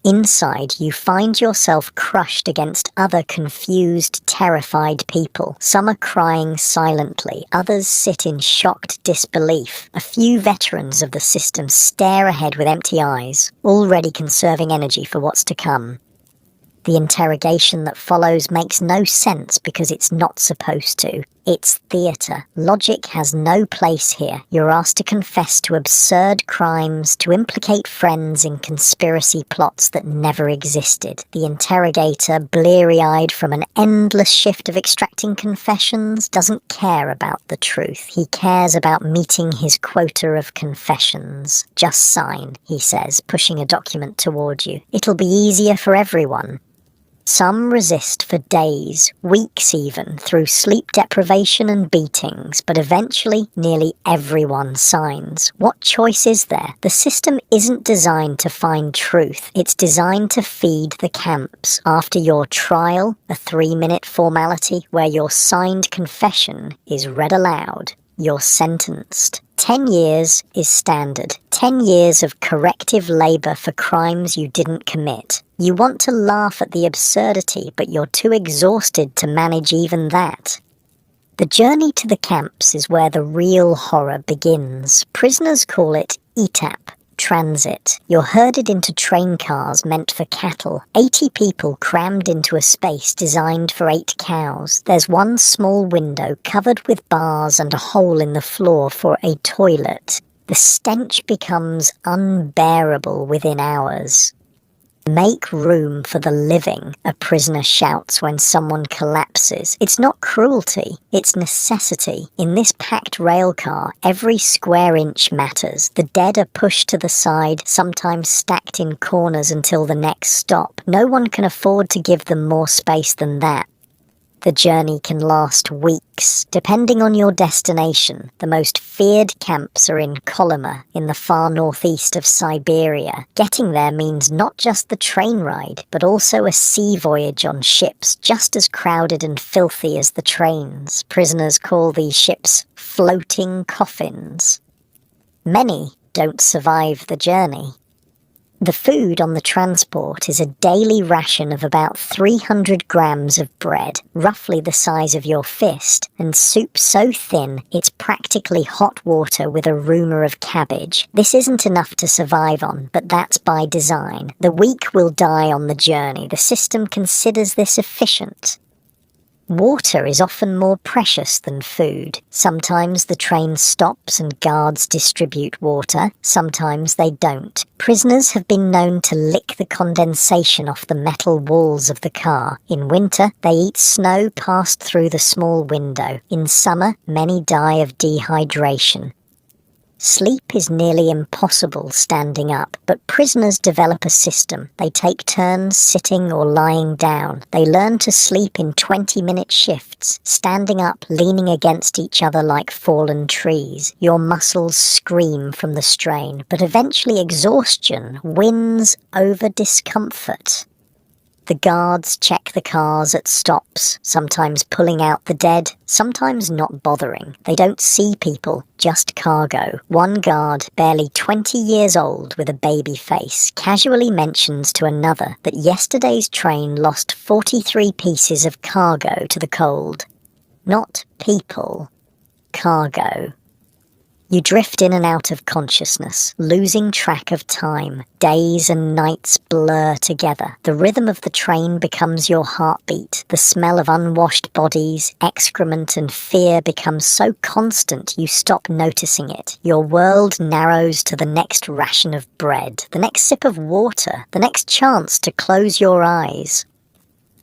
Inside, you find yourself crushed against other confused, terrified people. Some are crying silently, others sit in shocked disbelief. A few veterans of the system stare ahead with empty eyes, already conserving energy for what's to come. The interrogation that follows makes no sense because it's not supposed to. It's theatre. Logic has no place here. You're asked to confess to absurd crimes, to implicate friends in conspiracy plots that never existed. The interrogator, bleary-eyed from an endless shift of extracting confessions, doesn't care about the truth. He cares about meeting his quota of confessions. Just sign, he says, pushing a document toward you. It'll be easier for everyone. Some resist for days, weeks even, through sleep deprivation and beatings, but eventually nearly everyone signs. What choice is there? The system isn't designed to find truth, it's designed to feed the camps. After your trial, a 3-minute formality where your signed confession is read aloud, you're sentenced. 10 years is standard. 10 years of corrective labour for crimes you didn't commit. You want to laugh at the absurdity, but you're too exhausted to manage even that. The journey to the camps is where the real horror begins. Prisoners call it ETAP, transit. You're herded into train cars meant for cattle. 80 people crammed into a space designed for 8 cows. There's one small window covered with bars and a hole in the floor for a toilet. The stench becomes unbearable within hours. Make room for the living, a prisoner shouts when someone collapses. It's not cruelty, it's necessity. In this packed rail car, every square inch matters. The dead are pushed to the side, sometimes stacked in corners until the next stop. No one can afford to give them more space than that. The journey can last weeks, depending on your destination. The most feared camps are in Kolyma, in the far northeast of Siberia. Getting there means not just the train ride, but also a sea voyage on ships just as crowded and filthy as the trains. Prisoners call these ships floating coffins. Many don't survive the journey. The food on the transport is a daily ration of about 300 grams of bread, roughly the size of your fist, and soup so thin it's practically hot water with a rumour of cabbage. This isn't enough to survive on, but that's by design. The weak will die on the journey. The system considers this efficient. Water is often more precious than food. Sometimes the train stops and guards distribute water, sometimes they don't. Prisoners have been known to lick the condensation off the metal walls of the car. In winter, they eat snow passed through the small window. In summer, many die of dehydration. Sleep is nearly impossible standing up, but prisoners develop a system. They take turns sitting or lying down. They learn to sleep in 20-minute shifts, standing up, leaning against each other like fallen trees. Your muscles scream from the strain, but eventually exhaustion wins over discomfort. The guards check the cars at stops, sometimes pulling out the dead, sometimes not bothering. They don't see people, just cargo. One guard, barely 20 years old with a baby face, casually mentions to another that yesterday's train lost 43 pieces of cargo to the cold. Not people. Cargo. You drift in and out of consciousness, losing track of time. Days and nights blur together. The rhythm of the train becomes your heartbeat. The smell of unwashed bodies, excrement and fear becomes so constant you stop noticing it. Your world narrows to the next ration of bread, the next sip of water, the next chance to close your eyes.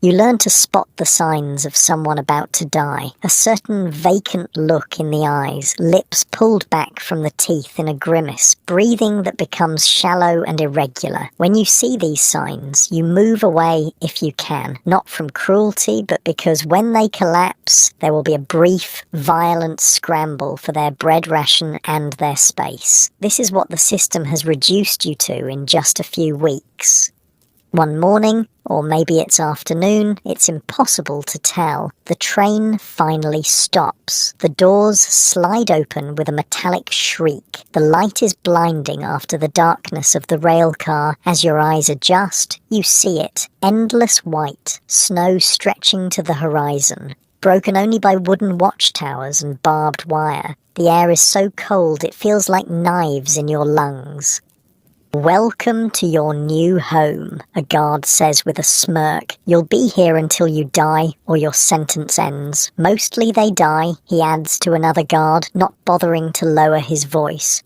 You learn to spot the signs of someone about to die. A certain vacant look in the eyes, lips pulled back from the teeth in a grimace, breathing that becomes shallow and irregular. When you see these signs, you move away if you can, not from cruelty, but because when they collapse, there will be a brief, violent scramble for their bread ration and their space. This is what the system has reduced you to in just a few weeks. One morning, or maybe it's afternoon, it's impossible to tell. The train finally stops. The doors slide open with a metallic shriek. The light is blinding after the darkness of the rail car. As your eyes adjust, you see it. Endless white, snow stretching to the horizon. Broken only by wooden watchtowers and barbed wire. The air is so cold it feels like knives in your lungs. "Welcome to your new home," a guard says with a smirk. "You'll be here until you die or your sentence ends." "Mostly they die," he adds to another guard, not bothering to lower his voice.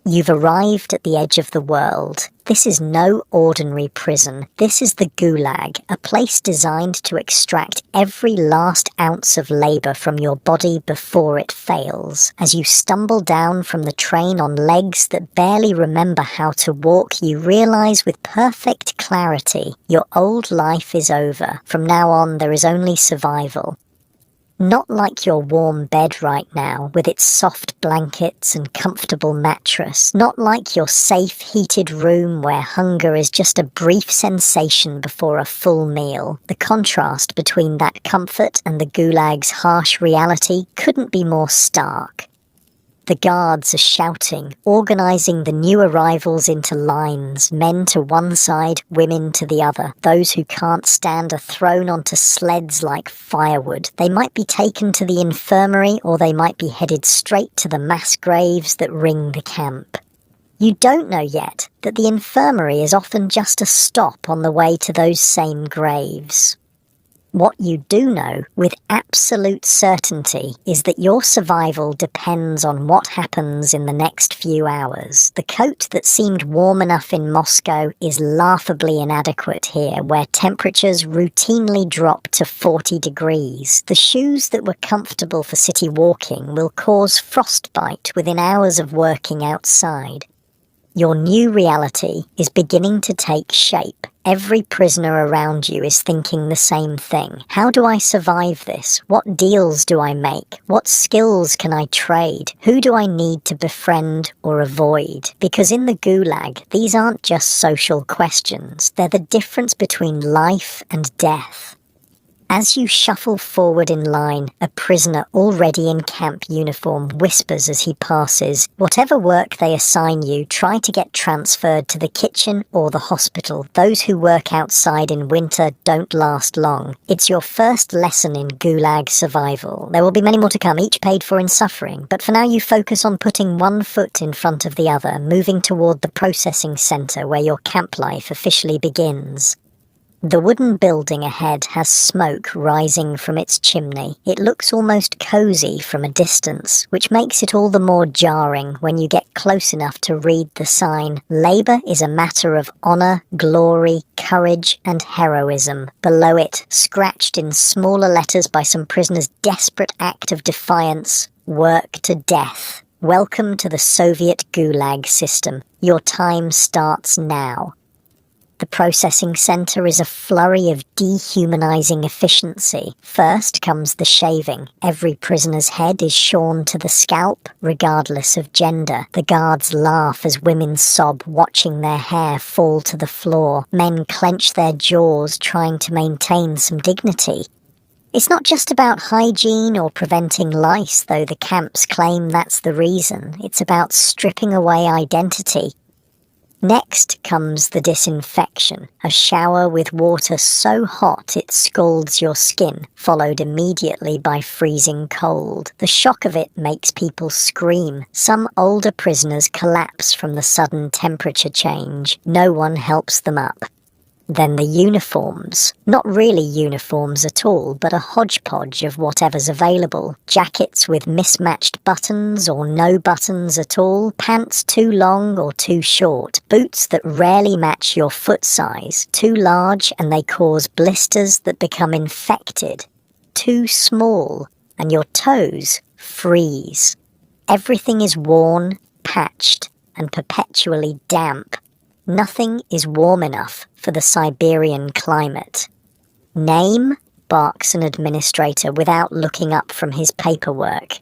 "You've arrived at the edge of the world. This is no ordinary prison. This is the Gulag, a place designed to extract every last ounce of labor from your body before it fails. As you stumble down from the train on legs that barely remember how to walk, you realize with perfect clarity your old life is over. From now on, there is only survival. Not like your warm bed right now, with its soft blankets and comfortable mattress. Not like your safe, heated room where hunger is just a brief sensation before a full meal. The contrast between that comfort and the Gulag's harsh reality couldn't be more stark. The guards are shouting, organizing the new arrivals into lines, men to one side, women to the other. Those who can't stand are thrown onto sleds like firewood. They might be taken to the infirmary, or they might be headed straight to the mass graves that ring the camp. You don't know yet that the infirmary is often just a stop on the way to those same graves. What you do know with absolute certainty is that your survival depends on what happens in the next few hours. The coat that seemed warm enough in Moscow is laughably inadequate here, where temperatures routinely drop to 40 degrees. The shoes that were comfortable for city walking will cause frostbite within hours of working outside. Your new reality is beginning to take shape. Every prisoner around you is thinking the same thing. How do I survive this? What deals do I make? What skills can I trade? Who do I need to befriend or avoid? Because in the Gulag, these aren't just social questions. They're the difference between life and death. As you shuffle forward in line, a prisoner already in camp uniform whispers as he passes, "Whatever work they assign you, try to get transferred to the kitchen or the hospital. Those who work outside in winter don't last long. It's your first lesson in Gulag survival. There will be many more to come, each paid for in suffering, but for now you focus on putting one foot in front of the other, moving toward the processing center where your camp life officially begins." The wooden building ahead has smoke rising from its chimney. It looks almost cozy from a distance, which makes it all the more jarring when you get close enough to read the sign. Labor is a matter of honor, glory, courage, and heroism. Below it, scratched in smaller letters by some prisoner's desperate act of defiance, "Work to death. Welcome to the Soviet Gulag system. Your time starts now." The processing center is a flurry of dehumanizing efficiency. First comes the shaving. Every prisoner's head is shorn to the scalp, regardless of gender. The guards laugh as women sob, watching their hair fall to the floor. Men clench their jaws, trying to maintain some dignity. It's not just about hygiene or preventing lice, though the camps claim that's the reason. It's about stripping away identity. Next comes the disinfection, a shower with water so hot it scalds your skin, followed immediately by freezing cold. The shock of it makes people scream. Some older prisoners collapse from the sudden temperature change. No one helps them up. Then the uniforms. Not really uniforms at all, but a hodgepodge of whatever's available. Jackets with mismatched buttons or no buttons at all. Pants too long or too short. Boots that rarely match your foot size. Too large and they cause blisters that become infected. Too small and your toes freeze. Everything is worn, patched, and perpetually damp. Nothing is warm enough for the Siberian climate. "Name?" barks an administrator without looking up from his paperwork.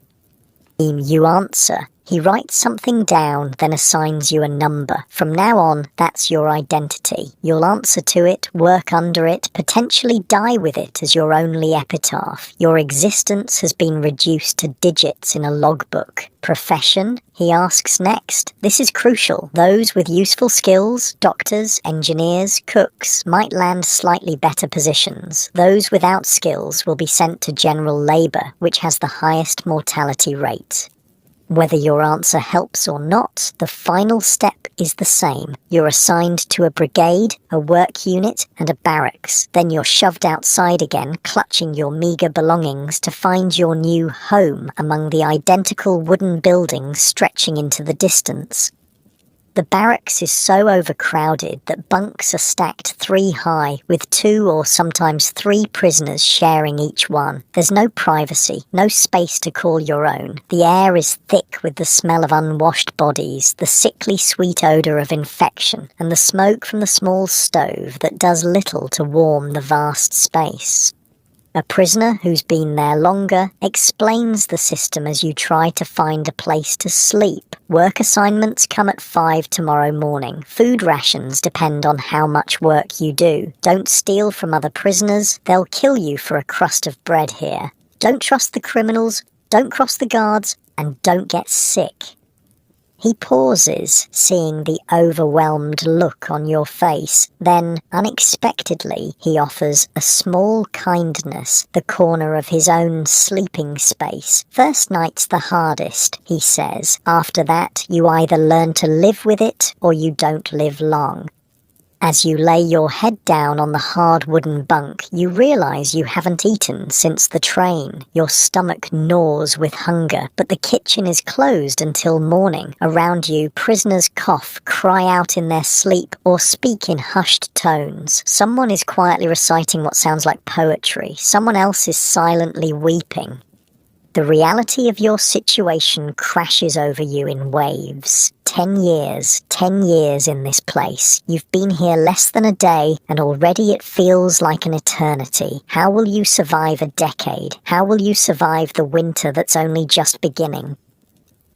"You answer," He writes something down, then assigns you a number. From now on, that's your identity. You'll answer to it, work under it, potentially die with it as your only epitaph. Your existence has been reduced to digits in a logbook. Profession? He asks next. This is crucial. Those with useful skills, doctors, engineers, cooks, might land slightly better positions. Those without skills will be sent to general labour, which has the highest mortality rate. Whether your answer helps or not, the final step is the same. You're assigned to a brigade, a work unit, and a barracks. Then you're shoved outside again, clutching your meagre belongings to find your new home among the identical wooden buildings stretching into the distance. The barracks is so overcrowded that bunks are stacked 3 high, with 2 or sometimes 3 prisoners sharing each one. There's no privacy, no space to call your own. The air is thick with the smell of unwashed bodies, the sickly sweet odour of infection, and the smoke from the small stove that does little to warm the vast space. A prisoner who's been there longer explains the system as you try to find a place to sleep. Work assignments come at 5 tomorrow morning. Food rations depend on how much work you do. Don't steal from other prisoners. They'll kill you for a crust of bread here. Don't trust the criminals. Don't cross the guards. And don't get sick. He pauses, seeing the overwhelmed look on your face. Then, unexpectedly, he offers a small kindness, the corner of his own sleeping space. First night's the hardest, he says. After that, you either learn to live with it, or you don't live long. As you lay your head down on the hard wooden bunk, you realise you haven't eaten since the train. Your stomach gnaws with hunger, but the kitchen is closed until morning. Around you, prisoners cough, cry out in their sleep, or speak in hushed tones. Someone is quietly reciting what sounds like poetry. Someone else is silently weeping. The reality of your situation crashes over you in waves. 10 years in this place. You've been here less than a day, and already it feels like an eternity. How will you survive a decade? How will you survive the winter that's only just beginning?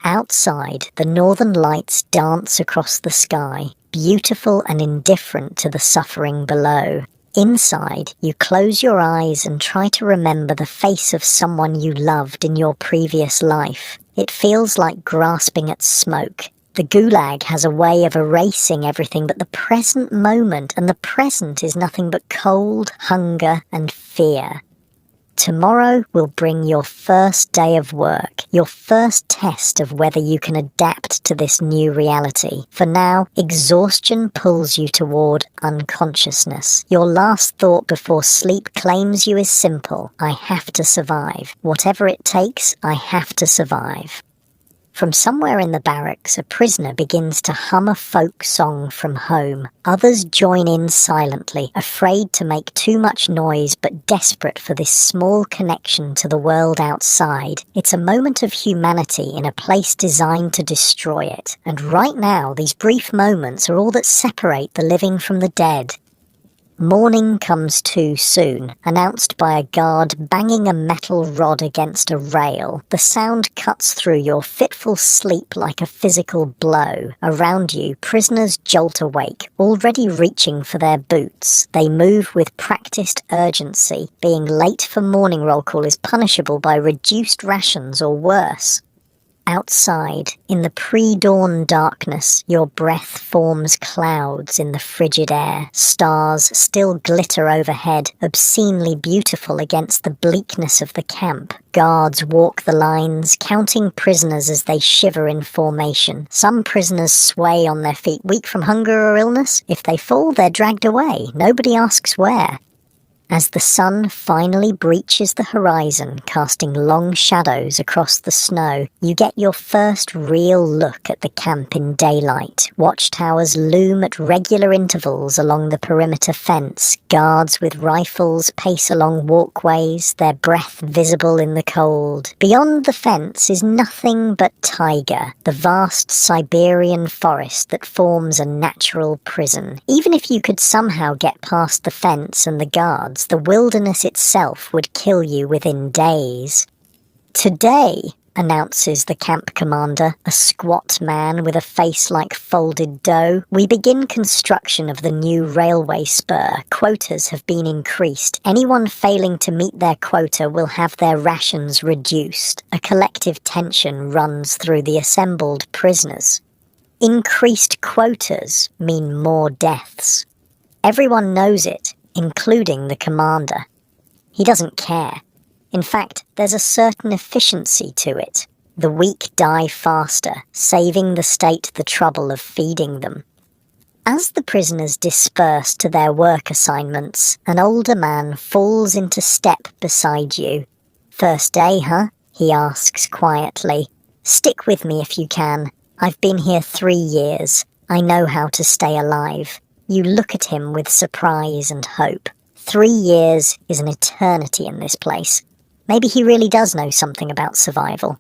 Outside, the northern lights dance across the sky, beautiful and indifferent to the suffering below. Inside, you close your eyes and try to remember the face of someone you loved in your previous life. It feels like grasping at smoke. The Gulag has a way of erasing everything but the present moment, and the present is nothing but cold, hunger, and fear. Tomorrow will bring your first day of work, your first test of whether you can adapt to this new reality. For now, exhaustion pulls you toward unconsciousness. Your last thought before sleep claims you is simple. I have to survive. Whatever it takes, I have to survive. From somewhere in the barracks, a prisoner begins to hum a folk song from home. Others join in silently, afraid to make too much noise but desperate for this small connection to the world outside. It's a moment of humanity in a place designed to destroy it. And right now, these brief moments are all that separate the living from the dead. Morning comes too soon, announced by a guard banging a metal rod against a rail. The sound cuts through your fitful sleep like a physical blow. Around you, prisoners jolt awake, already reaching for their boots. They move with practiced urgency. Being late for morning roll call is punishable by reduced rations or worse. Outside, in the pre-dawn darkness, your breath forms clouds in the frigid air. Stars still glitter overhead, obscenely beautiful against the bleakness of the camp. Guards walk the lines, counting prisoners as they shiver in formation. Some prisoners sway on their feet, weak from hunger or illness. If they fall, they're dragged away. Nobody asks where. As the sun finally breaches the horizon, casting long shadows across the snow, you get your first real look at the camp in daylight. Watchtowers loom at regular intervals along the perimeter fence. Guards with rifles pace along walkways, their breath visible in the cold. Beyond the fence is nothing but taiga, the vast Siberian forest that forms a natural prison. Even if you could somehow get past the fence and the guards, the wilderness itself would kill you within days. Today, announces the camp commander, a squat man with a face like folded dough. "We begin construction of the new railway spur. Quotas have been increased. Anyone failing to meet their quota will have their rations reduced." A collective tension runs through the assembled prisoners. Increased quotas mean more deaths. Everyone knows it, including the commander. He doesn't care. In fact, there's a certain efficiency to it. The weak die faster, saving the state the trouble of feeding them. As the prisoners disperse to their work assignments, an older man falls into step beside you. "First day, huh?" he asks quietly. "Stick with me if you can. I've been here 3 years. I know how to stay alive." You look at him with surprise and hope. 3 years is an eternity in this place. Maybe he really does know something about survival.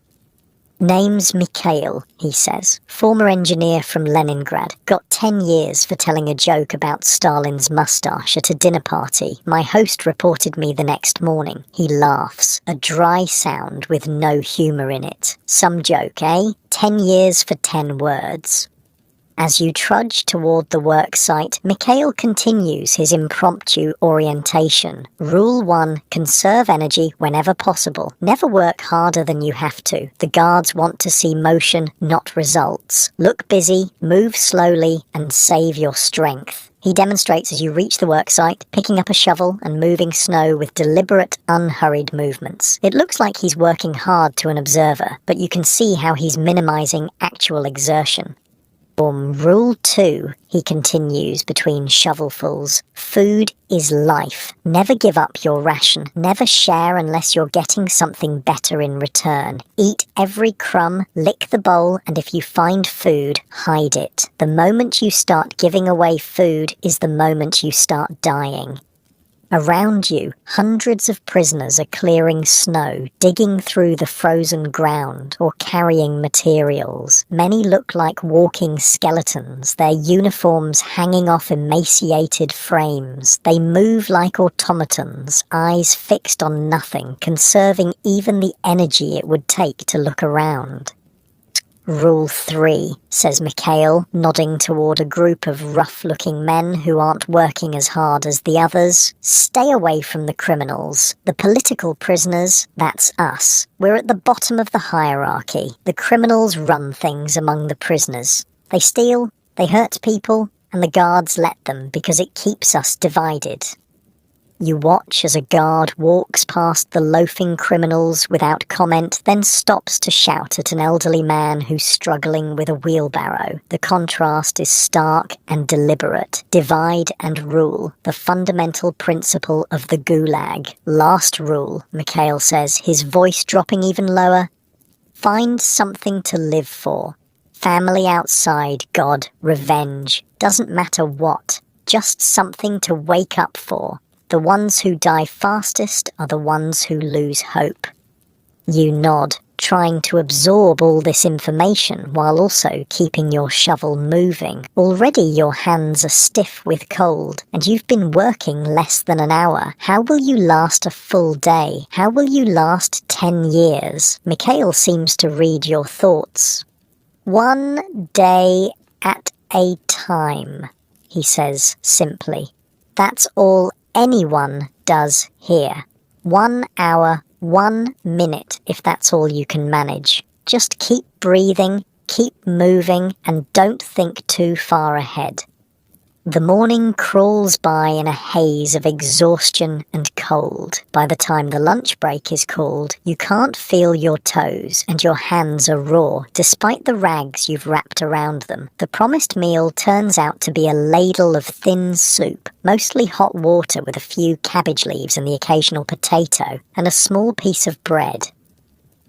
"Name's Mikhail," he says, "former engineer from Leningrad. Got 10 years for telling a joke about Stalin's mustache at a dinner party. My host reported me the next morning." He laughs, a dry sound with no humour in it. "Some joke, eh? 10 years for 10 words. As you trudge toward the work site, Mikhail continues his impromptu orientation. Rule 1, conserve energy whenever possible. Never work harder than you have to. The guards want to see motion, not results. Look busy, move slowly, and save your strength. He demonstrates as you reach the work site, picking up a shovel and moving snow with deliberate, unhurried movements. It looks like he's working hard to an observer, but you can see how he's minimizing actual exertion. Rule 2, he continues between shovelfuls. Food is life. Never give up your ration. Never share unless you're getting something better in return. Eat every crumb, lick the bowl, and if you find food, hide it. The moment you start giving away food is the moment you start dying. Around you, hundreds of prisoners are clearing snow, digging through the frozen ground, or carrying materials. Many look like walking skeletons, their uniforms hanging off emaciated frames. They move like automatons, eyes fixed on nothing, conserving even the energy it would take to look around. Rule 3, says Mikhail, nodding toward a group of rough-looking men who aren't working as hard as the others. Stay away from the criminals. The political prisoners, that's us. We're at the bottom of the hierarchy. The criminals run things among the prisoners. They steal, they hurt people, and the guards let them because it keeps us divided. You watch as a guard walks past the loafing criminals without comment, then stops to shout at an elderly man who's struggling with a wheelbarrow. The contrast is stark and deliberate. Divide and rule, the fundamental principle of the Gulag. Last rule, Mikhail says, his voice dropping even lower. Find something to live for. Family outside, God, revenge. Doesn't matter what. Just something to wake up for. The ones who die fastest are the ones who lose hope. You nod, trying to absorb all this information while also keeping your shovel moving. Already your hands are stiff with cold, and you've been working less than an hour. How will you last a full day? How will you last 10 years? Mikhail seems to read your thoughts. 1 day at a time, he says simply. That's all anyone does here. 1 hour, 1 minute, if that's all you can manage. Just keep breathing, keep moving, and don't think too far ahead. The morning crawls by in a haze of exhaustion and cold. By the time the lunch break is called, you can't feel your toes, and your hands are raw, despite the rags you've wrapped around them. The promised meal turns out to be a ladle of thin soup, mostly hot water with a few cabbage leaves and the occasional potato, and a small piece of bread.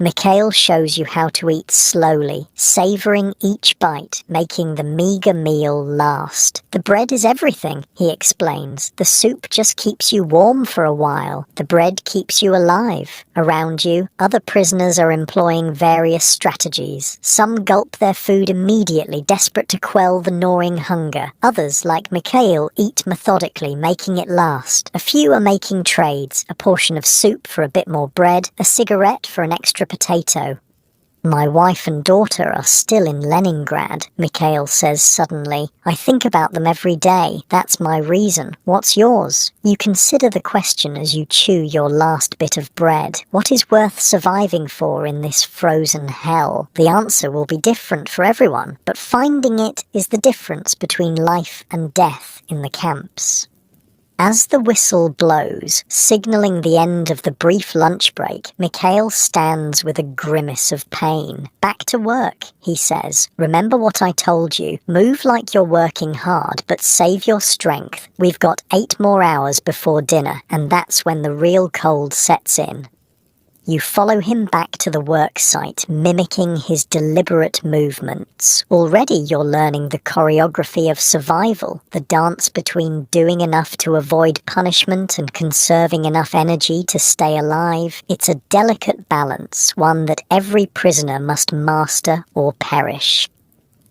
Mikhail shows you how to eat slowly, savouring each bite, making the meagre meal last. The bread is everything, he explains. The soup just keeps you warm for a while. The bread keeps you alive. Around you, other prisoners are employing various strategies. Some gulp their food immediately, desperate to quell the gnawing hunger. Others, like Mikhail, eat methodically, making it last. A few are making trades, a portion of soup for a bit more bread, a cigarette for an extra potato. My wife and daughter are still in Leningrad, Mikhail says suddenly. I think about them every day. That's my reason. What's yours? You consider the question as you chew your last bit of bread. What is worth surviving for in this frozen hell? The answer will be different for everyone, but finding it is the difference between life and death in the camps. As the whistle blows, signalling the end of the brief lunch break, Mikhail stands with a grimace of pain. Back to work, he says. Remember what I told you. Move like you're working hard, but save your strength. We've got 8 more hours before dinner, and that's when the real cold sets in. You follow him back to the work site, mimicking his deliberate movements. Already you're learning the choreography of survival, the dance between doing enough to avoid punishment and conserving enough energy to stay alive. It's a delicate balance, one that every prisoner must master or perish.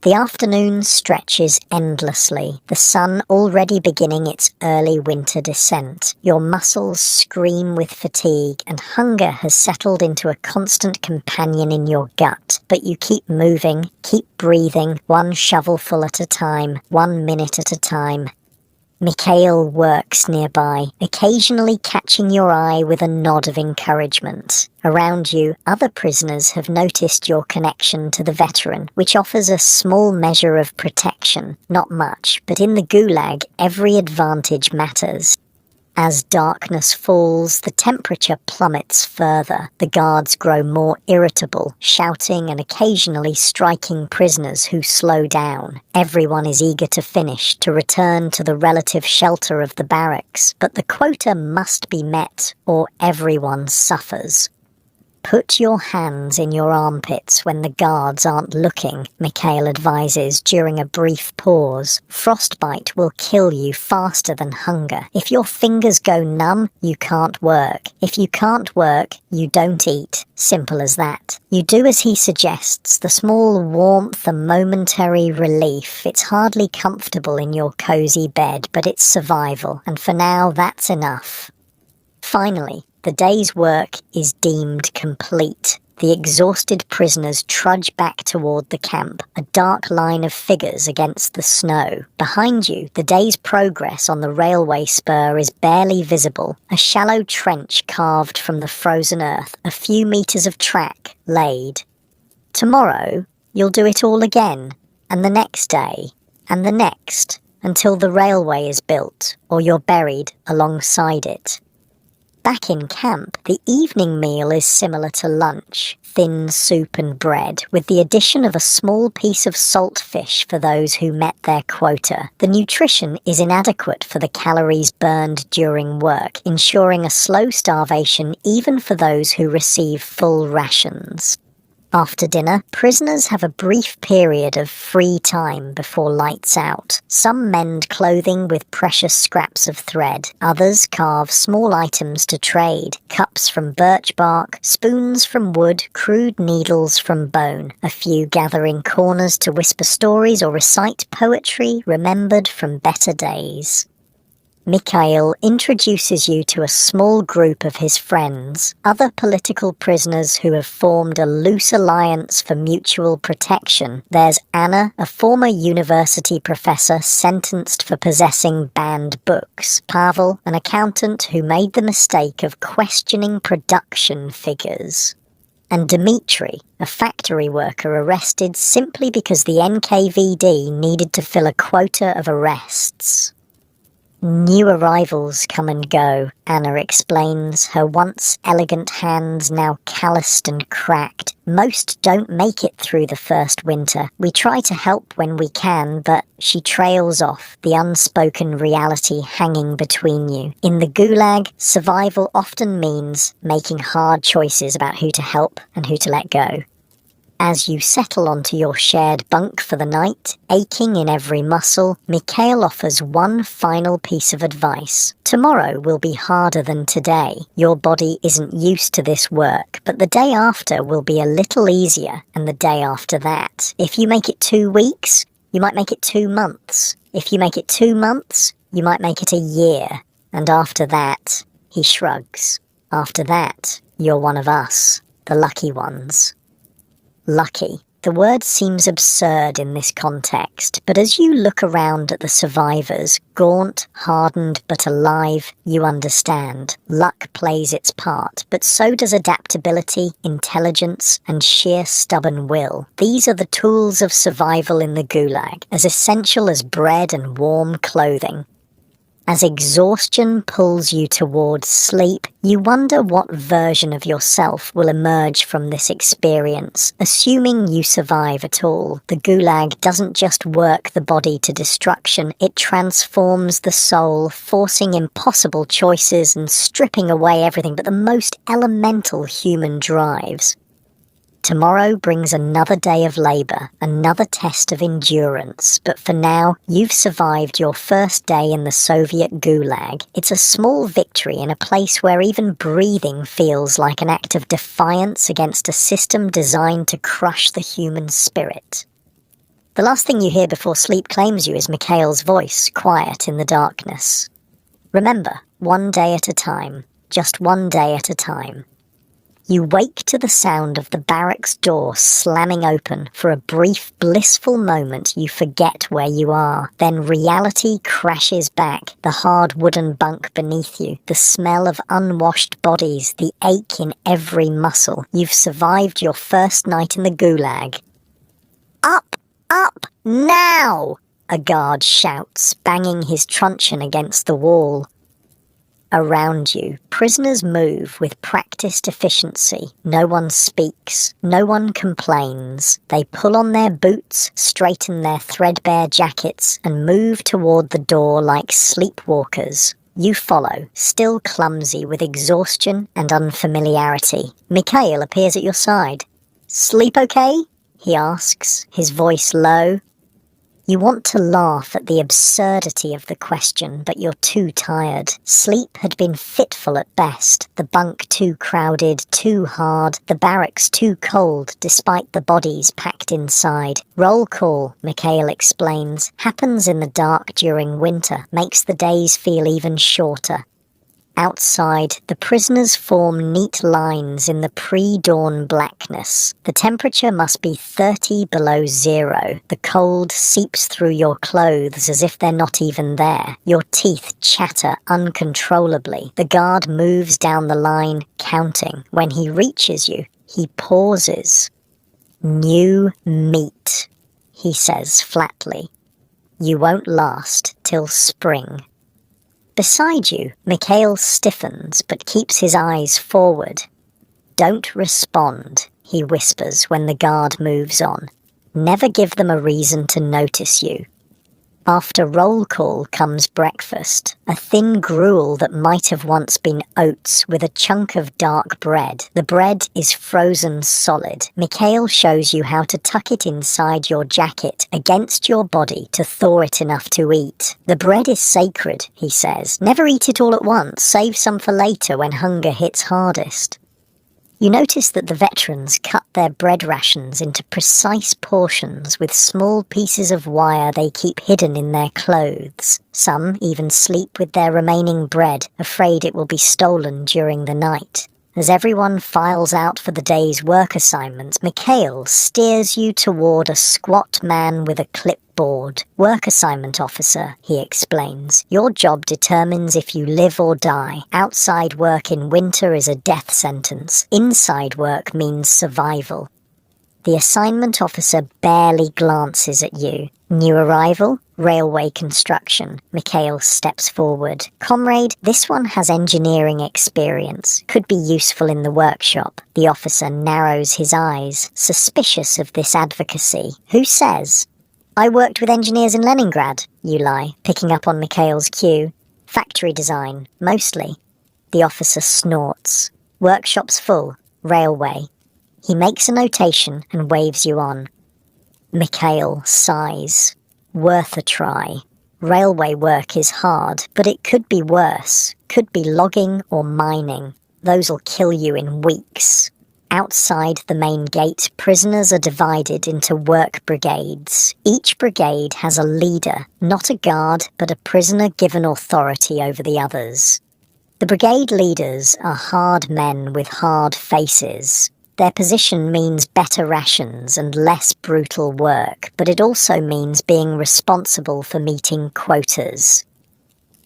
The afternoon stretches endlessly, the sun already beginning its early winter descent. Your muscles scream with fatigue, and hunger has settled into a constant companion in your gut. But you keep moving, keep breathing, one shovelful at a time, 1 minute at a time. Mikhail works nearby, occasionally catching your eye with a nod of encouragement. Around you, other prisoners have noticed your connection to the veteran, which offers a small measure of protection. Not much, but in the Gulag, every advantage matters. As darkness falls, the temperature plummets further. The guards grow more irritable, shouting and occasionally striking prisoners who slow down. Everyone is eager to finish, to return to the relative shelter of the barracks, but the quota must be met, or everyone suffers. Put your hands in your armpits when the guards aren't looking, Mikhail advises during a brief pause. Frostbite will kill you faster than hunger. If your fingers go numb, you can't work. If you can't work, you don't eat. Simple as that. You do as he suggests, the small warmth, a momentary relief. It's hardly comfortable in your cozy bed, but it's survival, and for now that's enough. Finally, the day's work is deemed complete. The exhausted prisoners trudge back toward the camp, a dark line of figures against the snow. Behind you, the day's progress on the railway spur is barely visible, a shallow trench carved from the frozen earth, a few meters of track laid. Tomorrow, you'll do it all again, and the next day, and the next, until the railway is built, or you're buried alongside it. Back in camp, the evening meal is similar to lunch, thin soup and bread, with the addition of a small piece of salt fish for those who met their quota. The nutrition is inadequate for the calories burned during work, ensuring a slow starvation even for those who receive full rations. After dinner, prisoners have a brief period of free time before lights out. Some mend clothing with precious scraps of thread. Others carve small items to trade. Cups from birch bark, spoons from wood, crude needles from bone. A few gather in corners to whisper stories or recite poetry remembered from better days. Mikhail introduces you to a small group of his friends, other political prisoners who have formed a loose alliance for mutual protection. There's Anna, a former university professor sentenced for possessing banned books. Pavel, an accountant who made the mistake of questioning production figures. And Dmitri, a factory worker arrested simply because the NKVD needed to fill a quota of arrests. New arrivals come and go, Anna explains, her once elegant hands now calloused and cracked. Most don't make it through the first winter. We try to help when we can, but she trails off, the unspoken reality hanging between you. In the Gulag, survival often means making hard choices about who to help and who to let go. As you settle onto your shared bunk for the night, aching in every muscle, Mikhail offers one final piece of advice. Tomorrow will be harder than today. Your body isn't used to this work, but the day after will be a little easier, and the day after that. If you make it 2 weeks, you might make it 2 months. If you make it 2 months, you might make it a year. And after that, he shrugs. After that, you're one of us, the lucky ones. Lucky. The word seems absurd in this context, but as you look around at the survivors, gaunt, hardened, but alive, you understand. Luck plays its part, but so does adaptability, intelligence, and sheer stubborn will. These are the tools of survival in the Gulag, as essential as bread and warm clothing. As exhaustion pulls you towards sleep, you wonder what version of yourself will emerge from this experience, assuming you survive at all. The Gulag doesn't just work the body to destruction, it transforms the soul, forcing impossible choices and stripping away everything but the most elemental human drives. Tomorrow brings another day of labour, another test of endurance, but for now, you've survived your first day in the Soviet Gulag. It's a small victory in a place where even breathing feels like an act of defiance against a system designed to crush the human spirit. The last thing you hear before sleep claims you is Mikhail's voice, quiet in the darkness. Remember, one day at a time, just one day at a time. You wake to the sound of the barracks door slamming open. For a brief, blissful moment, you forget where you are. Then reality crashes back. The hard wooden bunk beneath you, the smell of unwashed bodies, the ache in every muscle. You've survived your first night in the Gulag. Up! Up! Now! A guard shouts, banging his truncheon against the wall. Around you, prisoners move with practiced efficiency. No one speaks. No one complains. They pull on their boots, straighten their threadbare jackets, and move toward the door like sleepwalkers. You follow, still clumsy with exhaustion and unfamiliarity. Mikhail appears at your side. "Sleep okay?" he asks, his voice low. You want to laugh at the absurdity of the question, but you're too tired. Sleep had been fitful at best, the bunk too crowded, too hard, the barracks too cold despite the bodies packed inside. Roll call, Mikhail explains, happens in the dark during winter, makes the days feel even shorter. Outside, the prisoners form neat lines in the pre-dawn blackness. The temperature must be 30 below zero. The cold seeps through your clothes as if they're not even there. Your teeth chatter uncontrollably. The guard moves down the line, counting. When he reaches you, he pauses. "New meat," he says flatly. "You won't last till spring." Beside you, Mikhail stiffens but keeps his eyes forward. "Don't respond," he whispers when the guard moves on. "Never give them a reason to notice you." After roll call comes breakfast, a thin gruel that might have once been oats with a chunk of dark bread. The bread is frozen solid. Mikhail shows you how to tuck it inside your jacket against your body to thaw it enough to eat. "The bread is sacred," he says. "Never eat it all at once. Save some for later when hunger hits hardest." You notice that the veterans cut their bread rations into precise portions with small pieces of wire they keep hidden in their clothes. Some even sleep with their remaining bread, afraid it will be stolen during the night. As everyone files out for the day's work assignments, Mikhail steers you toward a squat man with a clipboard. "Work assignment officer," he explains. "Your job determines if you live or die. Outside work in winter is a death sentence. Inside work means survival." The assignment officer barely glances at you. "New arrival? Railway construction." Mikhail steps forward. "Comrade, this one has engineering experience. Could be useful in the workshop." The officer narrows his eyes, suspicious of this advocacy. "Who says?" "I worked with engineers in Leningrad," you lie, picking up on Mikhail's cue. "Factory design, mostly." The officer snorts. "Workshop's full. Railway." He makes a notation and waves you on. Mikhail sighs. Worth a try. Railway work is hard, but it could be worse. Could be logging or mining. Those'll kill you in weeks. Outside the main gate, prisoners are divided into work brigades. Each brigade has a leader, not a guard, but a prisoner given authority over the others. The brigade leaders are hard men with hard faces. Their position means better rations and less brutal work, but it also means being responsible for meeting quotas.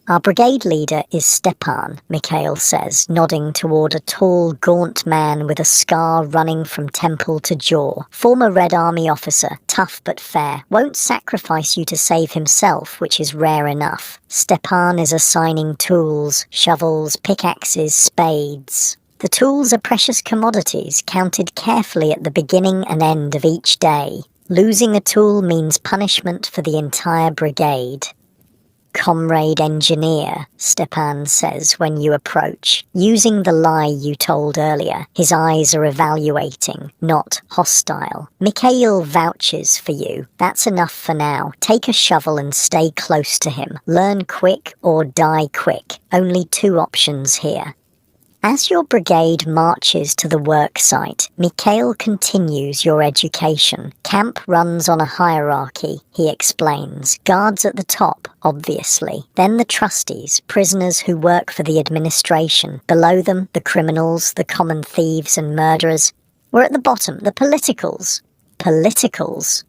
Our brigade leader is Stepan, Mikhail says, nodding toward a tall, gaunt man with a scar running from temple to jaw. Former Red Army officer, tough but fair, won't sacrifice you to save himself, which is rare enough. Stepan is assigning tools, shovels, pickaxes, spades. The tools are precious commodities, counted carefully at the beginning and end of each day. Losing a tool means punishment for the entire brigade. Comrade engineer, Stepan says when you approach, using the lie you told earlier. His eyes are evaluating, not hostile. Mikhail vouches for you. That's enough for now. Take a shovel and stay close to him. Learn quick or die quick. Only 2 options here. As your brigade marches to the work site, Mikhail continues your education. Camp runs on a hierarchy, he explains. Guards at the top, obviously. Then the trustees, prisoners who work for the administration. Below them, the criminals, the common thieves and murderers. We're at the bottom, the politicals. Politicals?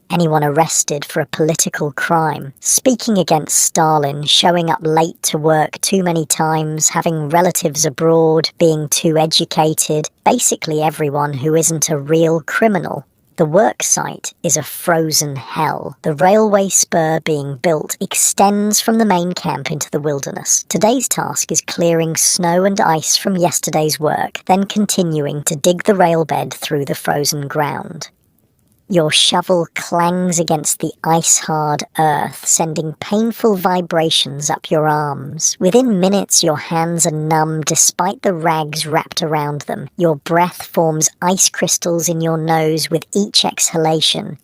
Anyone arrested for a political crime, speaking against Stalin, showing up late to work too many times, having relatives abroad, being too educated, basically everyone who isn't a real criminal. The work site is a frozen hell. The railway spur being built extends from the main camp into the wilderness. Today's task is clearing snow and ice from yesterday's work, then continuing to dig the railbed through the frozen ground. Your shovel clangs against the ice-hard earth, sending painful vibrations up your arms. Within minutes, your hands are numb despite the rags wrapped around them. Your breath forms ice crystals in your nose with each exhalation.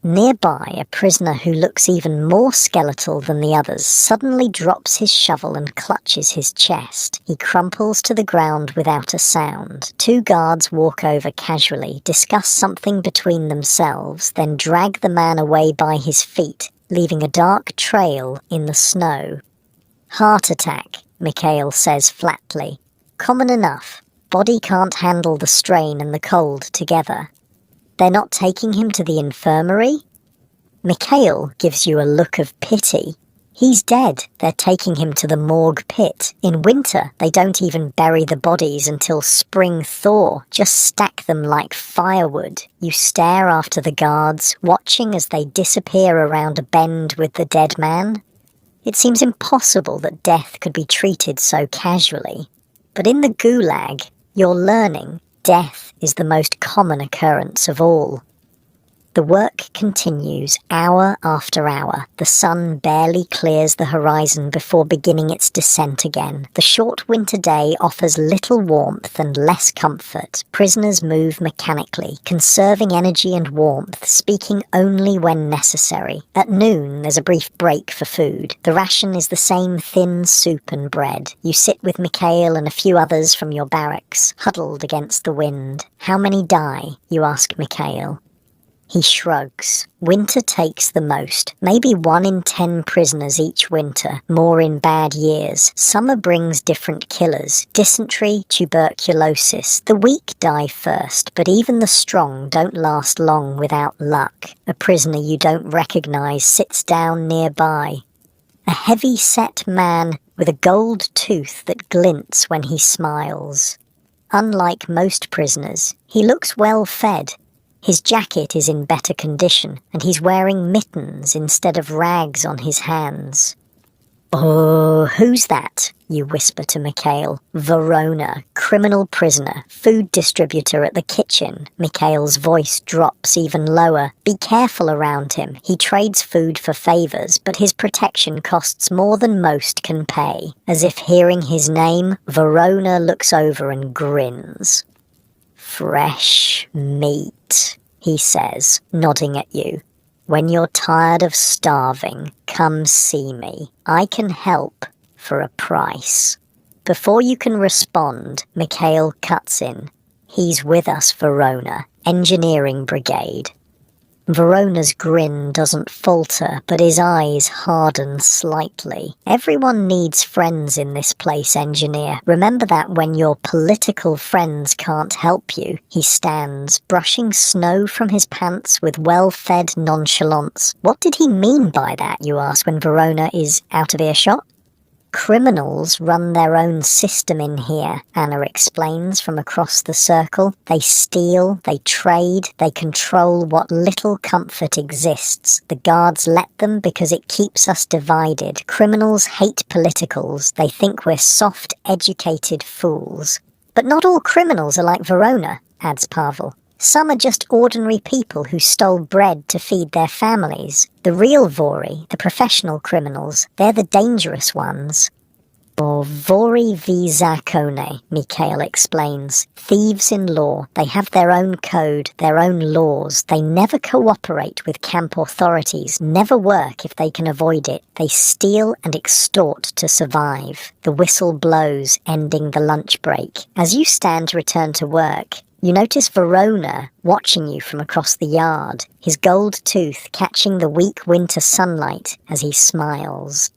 Nearby, a prisoner who looks even more skeletal than the others suddenly drops his shovel and clutches his chest. He crumples to the ground without a sound. 2 guards walk over casually, discuss something between themselves, then drag the man away by his feet, leaving a dark trail in the snow. Heart attack, Mikhail says flatly. Common enough. Body can't handle the strain and the cold together. They're not taking him to the infirmary? Mikhail gives you a look of pity. He's dead. They're taking him to the morgue pit. In winter, they don't even bury the bodies until spring thaw. Just stack them like firewood. You stare after the guards, watching as they disappear around a bend with the dead man. It seems impossible that death could be treated so casually. But in the Gulag, you're learning death is the most common occurrence of all. The work continues hour after hour. The sun barely clears the horizon before beginning its descent again. The short winter day offers little warmth and less comfort. Prisoners move mechanically, conserving energy and warmth, speaking only when necessary. At noon, there's a brief break for food. The ration is the same thin soup and bread. You sit with Mikhail and a few others from your barracks, huddled against the wind. How many die? You ask Mikhail. He shrugs. Winter takes the most. Maybe 1 in 10 prisoners each winter, more in bad years. Summer brings different killers. Dysentery, tuberculosis. The weak die first, but even the strong don't last long without luck. A prisoner you don't recognize sits down nearby. A heavy-set man with a gold tooth that glints when he smiles. Unlike most prisoners, he looks well fed. His jacket is in better condition, and he's wearing mittens instead of rags on his hands. "Oh, who's that?" you whisper to Mikhail. "Verona, criminal prisoner, food distributor at the kitchen." Mikhail's voice drops even lower. Be careful around him. He trades food for favors, but his protection costs more than most can pay. As if hearing his name, Verona looks over and grins. "Fresh meat," he says, nodding at you. "When you're tired of starving, come see me. I can help for a price." Before you can respond, Mikhail cuts in. "He's with us, Verona, engineering brigade." Verona's grin doesn't falter, but his eyes harden slightly. Everyone needs friends in this place, engineer. Remember that when your political friends can't help you. He stands, brushing snow from his pants with well-fed nonchalance. What did he mean by that, you ask, when Verona is out of earshot? Criminals run their own system in here, Anna explains from across the circle. They steal, they trade, they control what little comfort exists. The guards let them because it keeps us divided. Criminals hate politicals. They think we're soft, educated fools. But not all criminals are like Verona, adds Pavel. Some are just ordinary people who stole bread to feed their families. The real Vori, the professional criminals, they're the dangerous ones. Or Vori v Zakone, Mikhail explains. Thieves in law. They have their own code, their own laws. They never cooperate with camp authorities, never work if they can avoid it. They steal and extort to survive. The whistle blows, ending the lunch break. As you stand to return to work, you notice Verona watching you from across the yard, his gold tooth catching the weak winter sunlight as he smiles.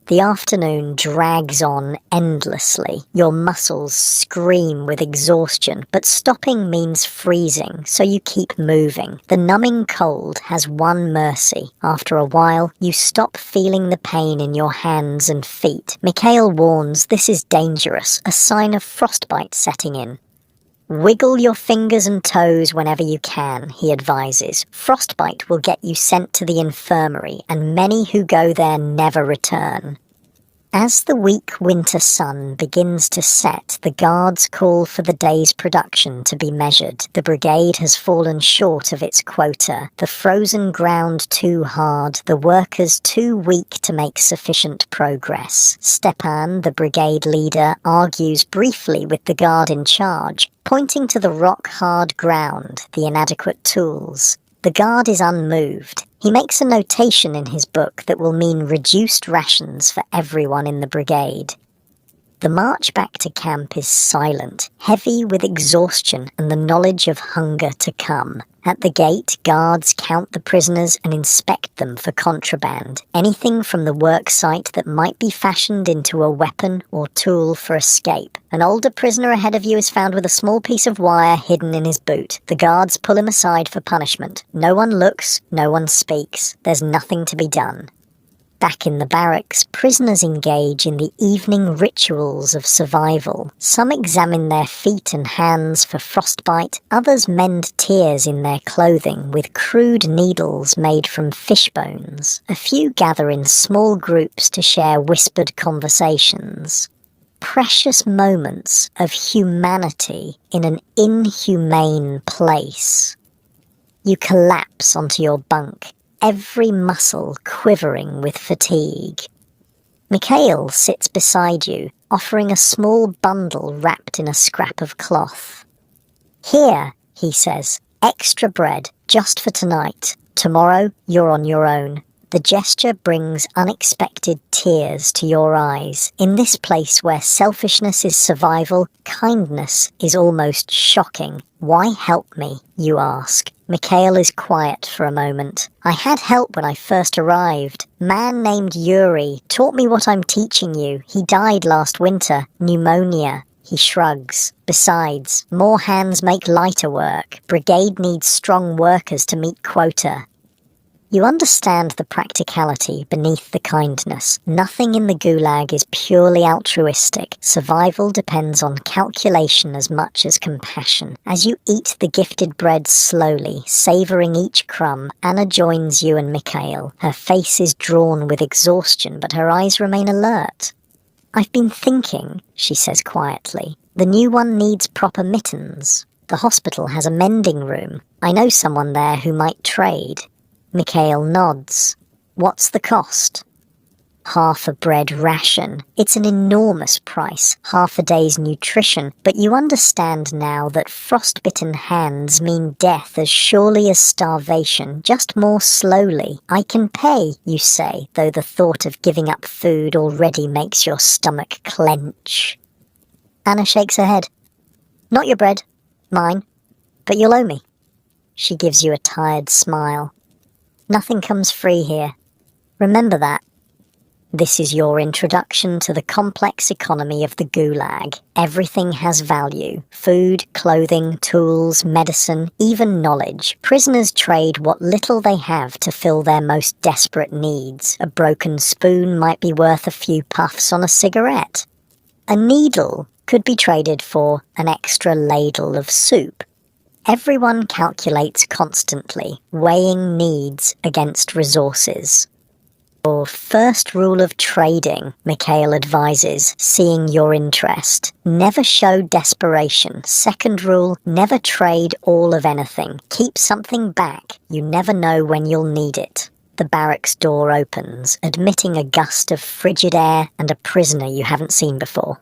The afternoon drags on endlessly. Your muscles scream with exhaustion, but stopping means freezing, so you keep moving. The numbing cold has one mercy. After a while, you stop feeling the pain in your hands and feet. Mikhail warns this is dangerous, a sign of frostbite setting in. Wiggle your fingers and toes whenever you can, he advises. Frostbite will get you sent to the infirmary, and many who go there never return. As the weak winter sun begins to set, the guards call for the day's production to be measured. The brigade has fallen short of its quota, the frozen ground too hard, the workers too weak to make sufficient progress. Stepan, the brigade leader, argues briefly with the guard in charge, pointing to the rock-hard ground, the inadequate tools. The guard is unmoved. He makes a notation in his book that will mean reduced rations for everyone in the brigade. The march back to camp is silent, heavy with exhaustion and the knowledge of hunger to come. At the gate, guards count the prisoners and inspect them for contraband, anything from the work site that might be fashioned into a weapon or tool for escape. An older prisoner ahead of you is found with a small piece of wire hidden in his boot. The guards pull him aside for punishment. No one looks, no one speaks. There's nothing to be done. Back in the barracks, prisoners engage in the evening rituals of survival. Some examine their feet and hands for frostbite, others mend tears in their clothing with crude needles made from fish bones. A few gather in small groups to share whispered conversations. Precious moments of humanity in an inhumane place. You collapse onto your bunk, every muscle quivering with fatigue. Mikhail sits beside you, offering a small bundle wrapped in a scrap of cloth. Here, he says, extra bread, just for tonight. Tomorrow, you're on your own. The gesture brings unexpected tears to your eyes. In this place where selfishness is survival, kindness is almost shocking. Why help me, you ask? Mikhail is quiet for a moment. I had help when I first arrived. Man named Yuri taught me what I'm teaching you. He died last winter. Pneumonia. He shrugs. Besides, more hands make lighter work. Brigade needs strong workers to meet quota. You understand the practicality beneath the kindness. Nothing in the Gulag is purely altruistic. Survival depends on calculation as much as compassion. As you eat the gifted bread slowly, savouring each crumb, Anna joins you and Mikhail. Her face is drawn with exhaustion, but her eyes remain alert. I've been thinking, she says quietly. The new one needs proper mittens. The hospital has a mending room. I know someone there who might trade. Mikhail nods. What's the cost? Half a bread ration. It's an enormous price, half a day's nutrition, but you understand now that frostbitten hands mean death as surely as starvation, just more slowly. I can pay, you say, though the thought of giving up food already makes your stomach clench. Anna shakes her head. Not your bread. Mine. But you'll owe me. She gives you a tired smile. Nothing comes free here. Remember that. This is your introduction to the complex economy of the Gulag. Everything has value. Food, clothing, tools, medicine, even knowledge. Prisoners trade what little they have to fill their most desperate needs. A broken spoon might be worth a few puffs on a cigarette. A needle could be traded for an extra ladle of soup. Everyone calculates constantly, weighing needs against resources. Your first rule of trading, Mikhail advises, seeing your interest. Never show desperation. Second rule, never trade all of anything. Keep something back. You never know when you'll need it. The barracks door opens, admitting a gust of frigid air and a prisoner you haven't seen before.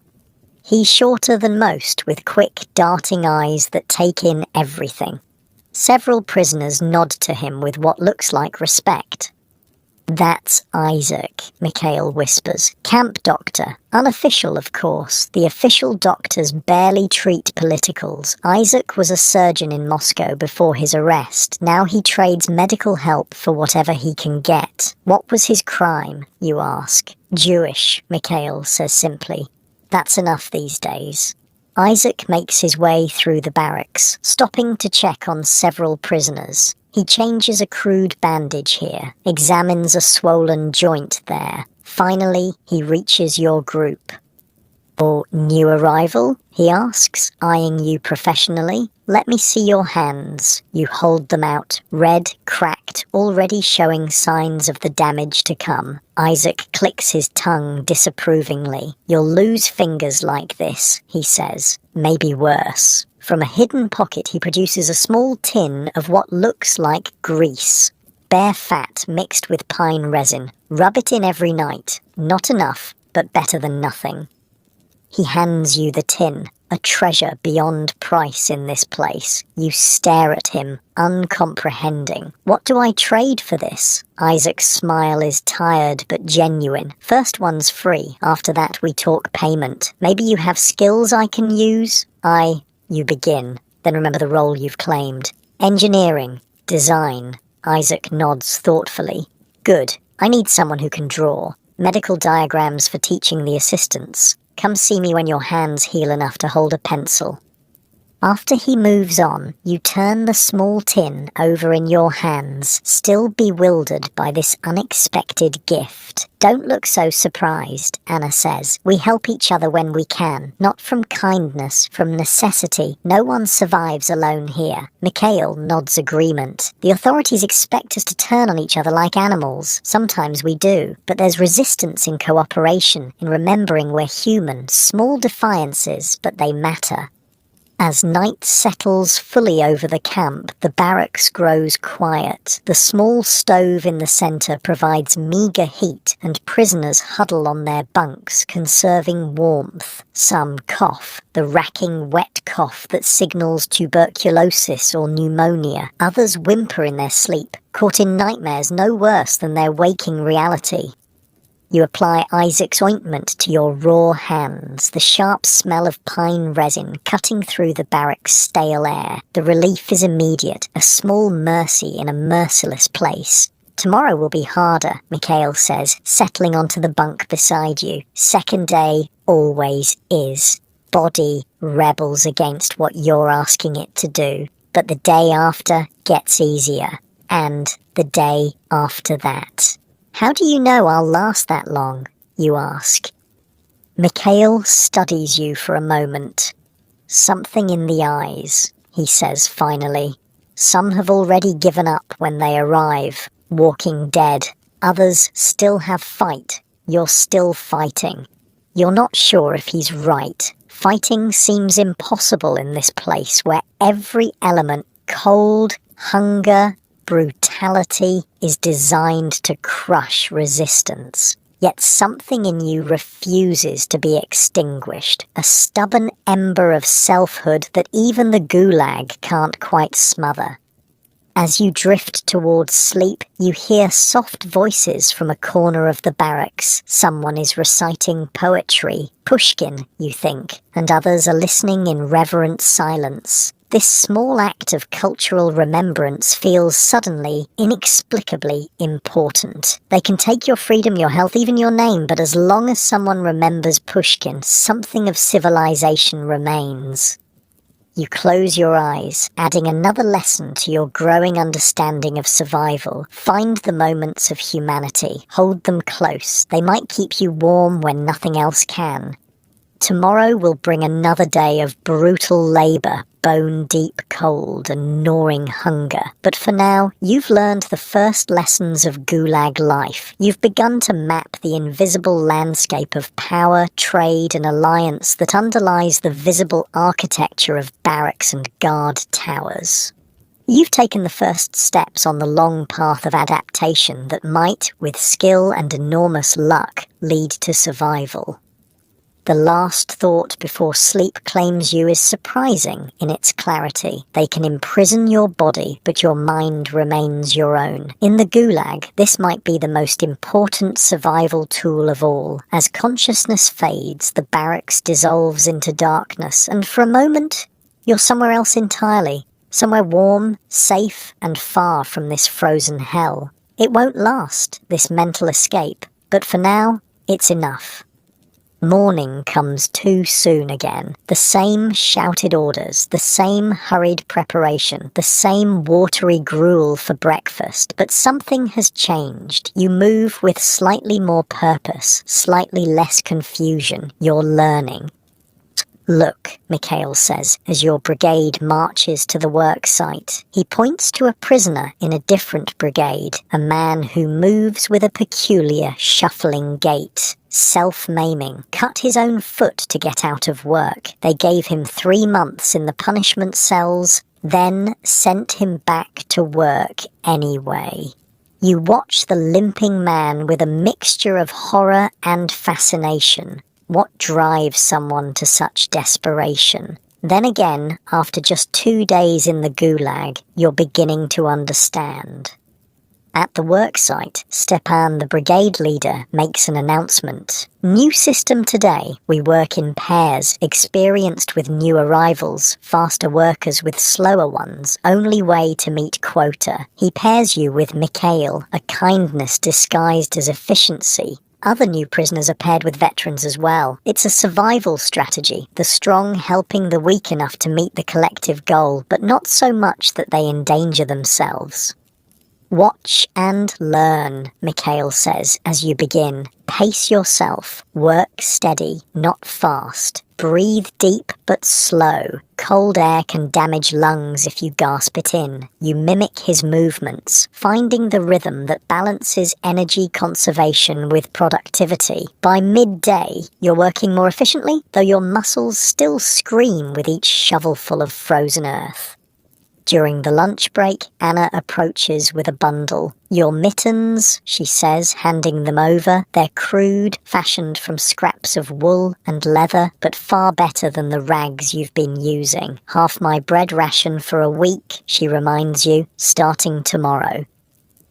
He's shorter than most, with quick, darting eyes that take in everything. Several prisoners nod to him with what looks like respect. "That's Isaac," Mikhail whispers. "Camp doctor. Unofficial, of course. The official doctors barely treat politicals. Isaac was a surgeon in Moscow before his arrest. Now he trades medical help for whatever he can get." "What was his crime?" you ask. "Jewish," Mikhail says simply. "That's enough these days." Isaac makes his way through the barracks, stopping to check on several prisoners. He changes a crude bandage here, examines a swollen joint there. Finally, he reaches your group. "Or new arrival?" he asks, eyeing you professionally. "Let me see your hands." You hold them out, red, cracked, already showing signs of the damage to come. Isaac clicks his tongue disapprovingly. "You'll lose fingers like this," he says. "Maybe worse." From a hidden pocket he produces a small tin of what looks like grease. Bare fat mixed with pine resin. Rub it in every night. Not enough, but better than nothing. He hands you the tin, a treasure beyond price in this place. You stare at him, uncomprehending. "What do I trade for this?" Isaac's smile is tired but genuine. "First one's free. After that we talk payment. Maybe you have skills I can use?" You begin. Then remember the role you've claimed. "Engineering. Design." Isaac nods thoughtfully. "Good. I need someone who can draw. Medical diagrams for teaching the assistants. Come see me when your hands heal enough to hold a pencil." After he moves on, you turn the small tin over in your hands, still bewildered by this unexpected gift. "Don't look so surprised," Anna says. "We help each other when we can. Not from kindness, from necessity. No one survives alone here." Mikhail nods agreement. "The authorities expect us to turn on each other like animals. Sometimes we do. But there's resistance in cooperation, in remembering we're human. Small defiances, but they matter." As night settles fully over the camp, the barracks grows quiet. The small stove in the centre provides meagre heat, and prisoners huddle on their bunks, conserving warmth. Some cough, the racking wet cough that signals tuberculosis or pneumonia. Others whimper in their sleep, caught in nightmares no worse than their waking reality. You apply Isaac's ointment to your raw hands, the sharp smell of pine resin cutting through the barrack's stale air. The relief is immediate, a small mercy in a merciless place. "Tomorrow will be harder," Mikhail says, settling onto the bunk beside you. "Second day always is. Body rebels against what you're asking it to do. But the day after gets easier. And the day after that." "How do you know I'll last that long?" you ask. Mikhail studies you for a moment. "Something in the eyes," he says finally. "Some have already given up when they arrive, walking dead. Others still have fight. You're still fighting." You're not sure if he's right. Fighting seems impossible in this place where every element, cold, hunger, brutality, is designed to crush resistance. Yet something in you refuses to be extinguished, a stubborn ember of selfhood that even the Gulag can't quite smother. As you drift towards sleep, you hear soft voices from a corner of the barracks. Someone is reciting poetry, Pushkin, you think, and others are listening in reverent silence. This small act of cultural remembrance feels suddenly, inexplicably important. They can take your freedom, your health, even your name, but as long as someone remembers Pushkin, something of civilization remains. You close your eyes, adding another lesson to your growing understanding of survival. Find the moments of humanity. Hold them close. They might keep you warm when nothing else can. Tomorrow will bring another day of brutal labor, bone-deep cold and gnawing hunger. But for now, you've learned the first lessons of Gulag life. You've begun to map the invisible landscape of power, trade and alliance that underlies the visible architecture of barracks and guard towers. You've taken the first steps on the long path of adaptation that might, with skill and enormous luck, lead to survival. The last thought before sleep claims you is surprising in its clarity. They can imprison your body, but your mind remains your own. In the Gulag, this might be the most important survival tool of all. As consciousness fades, the barracks dissolves into darkness, and for a moment, you're somewhere else entirely. Somewhere warm, safe, and far from this frozen hell. It won't last, this mental escape, but for now, it's enough. Morning comes too soon again. The same shouted orders, the same hurried preparation, the same watery gruel for breakfast, but something has changed. You move with slightly more purpose, slightly less confusion. You're learning. Look, Mikhail says, as your brigade marches to the work site. He points to a prisoner in a different brigade, a man who moves with a peculiar, shuffling gait. Self-maiming, cut his own foot to get out of work. They gave him 3 months in the punishment cells, then sent him back to work anyway. You watch the limping man with a mixture of horror and fascination. What drives someone to such desperation? Then again, after just 2 days in the Gulag, you're beginning to understand. At the worksite, Stepan, the brigade leader, makes an announcement. New system today. We work in pairs, experienced with new arrivals, faster workers with slower ones. Only way to meet quota. He pairs you with Mikhail, a kindness disguised as efficiency. Other new prisoners are paired with veterans as well. It's a survival strategy, the strong helping the weak enough to meet the collective goal, but not so much that they endanger themselves. Watch and learn, Mikhail says as you begin. Pace yourself. Work steady, not fast. Breathe deep but slow. Cold air can damage lungs if you gasp it in. You mimic his movements, finding the rhythm that balances energy conservation with productivity. By midday, you're working more efficiently, though your muscles still scream with each shovelful of frozen earth. During the lunch break, Anna approaches with a bundle. Your mittens, she says, handing them over. They're crude, fashioned from scraps of wool and leather, but far better than the rags you've been using. Half my bread ration for a week, she reminds you, starting tomorrow.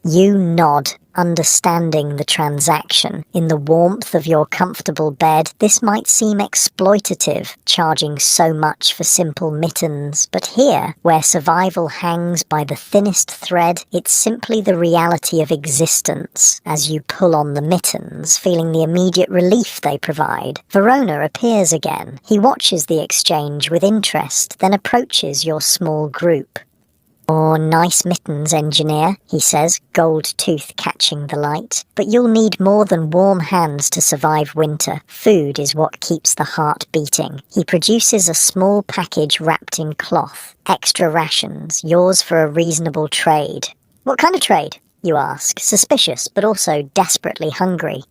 You nod, understanding the transaction. In the warmth of your comfortable bed, this might seem exploitative, charging so much for simple mittens. But here, where survival hangs by the thinnest thread, it's simply the reality of existence. As you pull on the mittens, feeling the immediate relief they provide, Verona appears again. He watches the exchange with interest, then approaches your small group. "Oh, nice mittens, engineer," he says, gold tooth catching the light. "But you'll need more than warm hands to survive winter. Food is what keeps the heart beating." He produces a small package wrapped in cloth. "Extra rations, yours for a reasonable trade." "What kind of trade?" you ask, suspicious but also desperately hungry.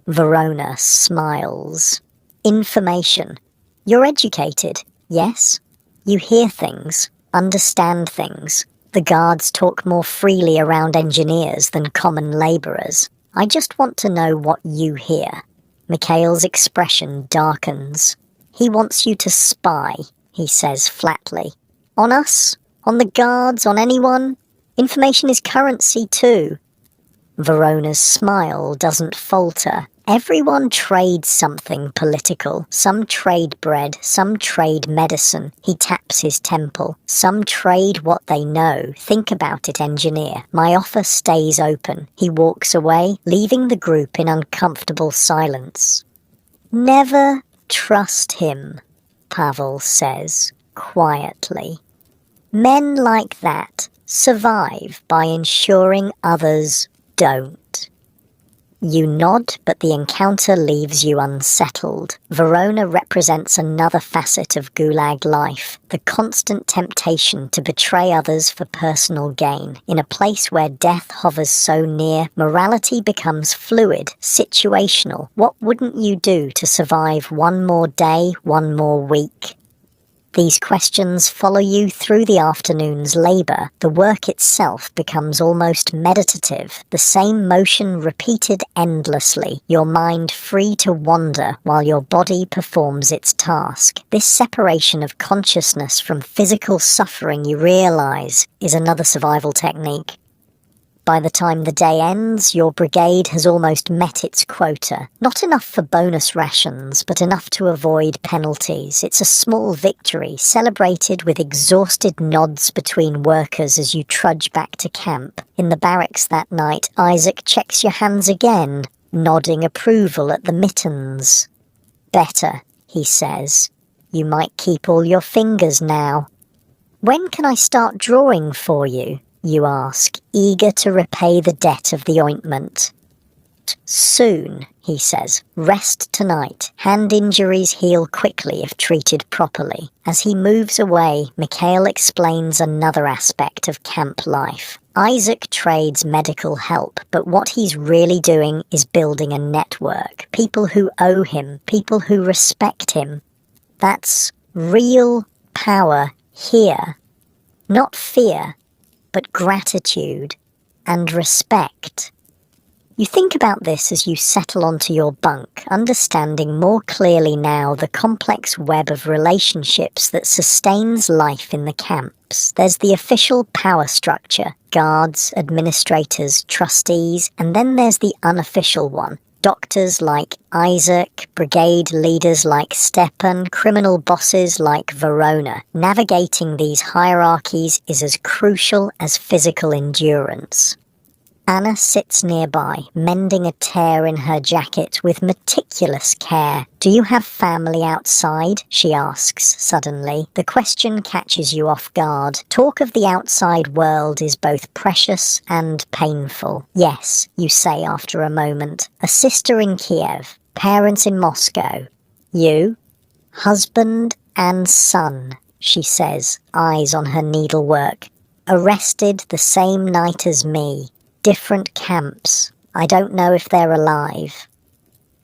Verona smiles. "Information. You're educated, yes? You hear things. Understand things. The guards talk more freely around engineers than common labourers. I just want to know what you hear." Mikhail's expression darkens. "He wants you to spy," he says flatly. "On us? On the guards? On anyone? Information is currency too." Verona's smile doesn't falter. Everyone trades something political. Some trade bread, some trade medicine. He taps his temple. Some trade what they know. Think about it, engineer. My offer stays open. He walks away, leaving the group in uncomfortable silence. Never trust him, Pavel says, quietly. Men like that survive by ensuring others don't. You nod, but the encounter leaves you unsettled. Verona represents another facet of Gulag life, the constant temptation to betray others for personal gain. In a place where death hovers so near, morality becomes fluid, situational. What wouldn't you do to survive one more day, one more week? These questions follow you through the afternoon's labour. The work itself becomes almost meditative, the same motion repeated endlessly, your mind free to wander while your body performs its task. This separation of consciousness from physical suffering, you realise, is another survival technique. By the time the day ends, your brigade has almost met its quota. Not enough for bonus rations, but enough to avoid penalties. It's a small victory, celebrated with exhausted nods between workers as you trudge back to camp. In the barracks that night, Isaac checks your hands again, nodding approval at the mittens. Better, he says. You might keep all your fingers now. When can I start drawing for you? You ask, eager to repay the debt of the ointment. Soon, he says. Rest tonight. Hand injuries heal quickly if treated properly. As he moves away, Mikhail explains another aspect of camp life. Isaac trades medical help, but what he's really doing is building a network. People who owe him, people who respect him. That's real power here. Not fear, but gratitude and respect. You think about this as you settle onto your bunk, understanding more clearly now the complex web of relationships that sustains life in the camps. There's the official power structure, guards, administrators, trustees, and then there's the unofficial one. Doctors like Isaac, brigade leaders like Stepan, criminal bosses like Verona. Navigating these hierarchies is as crucial as physical endurance. Anna sits nearby, mending a tear in her jacket with meticulous care. Do you have family outside? She asks suddenly. The question catches you off guard. Talk of the outside world is both precious and painful. Yes, you say after a moment. A sister in Kiev, parents in Moscow. You? Husband and son, she says, eyes on her needlework. Arrested the same night as me. Different camps. I don't know if they're alive.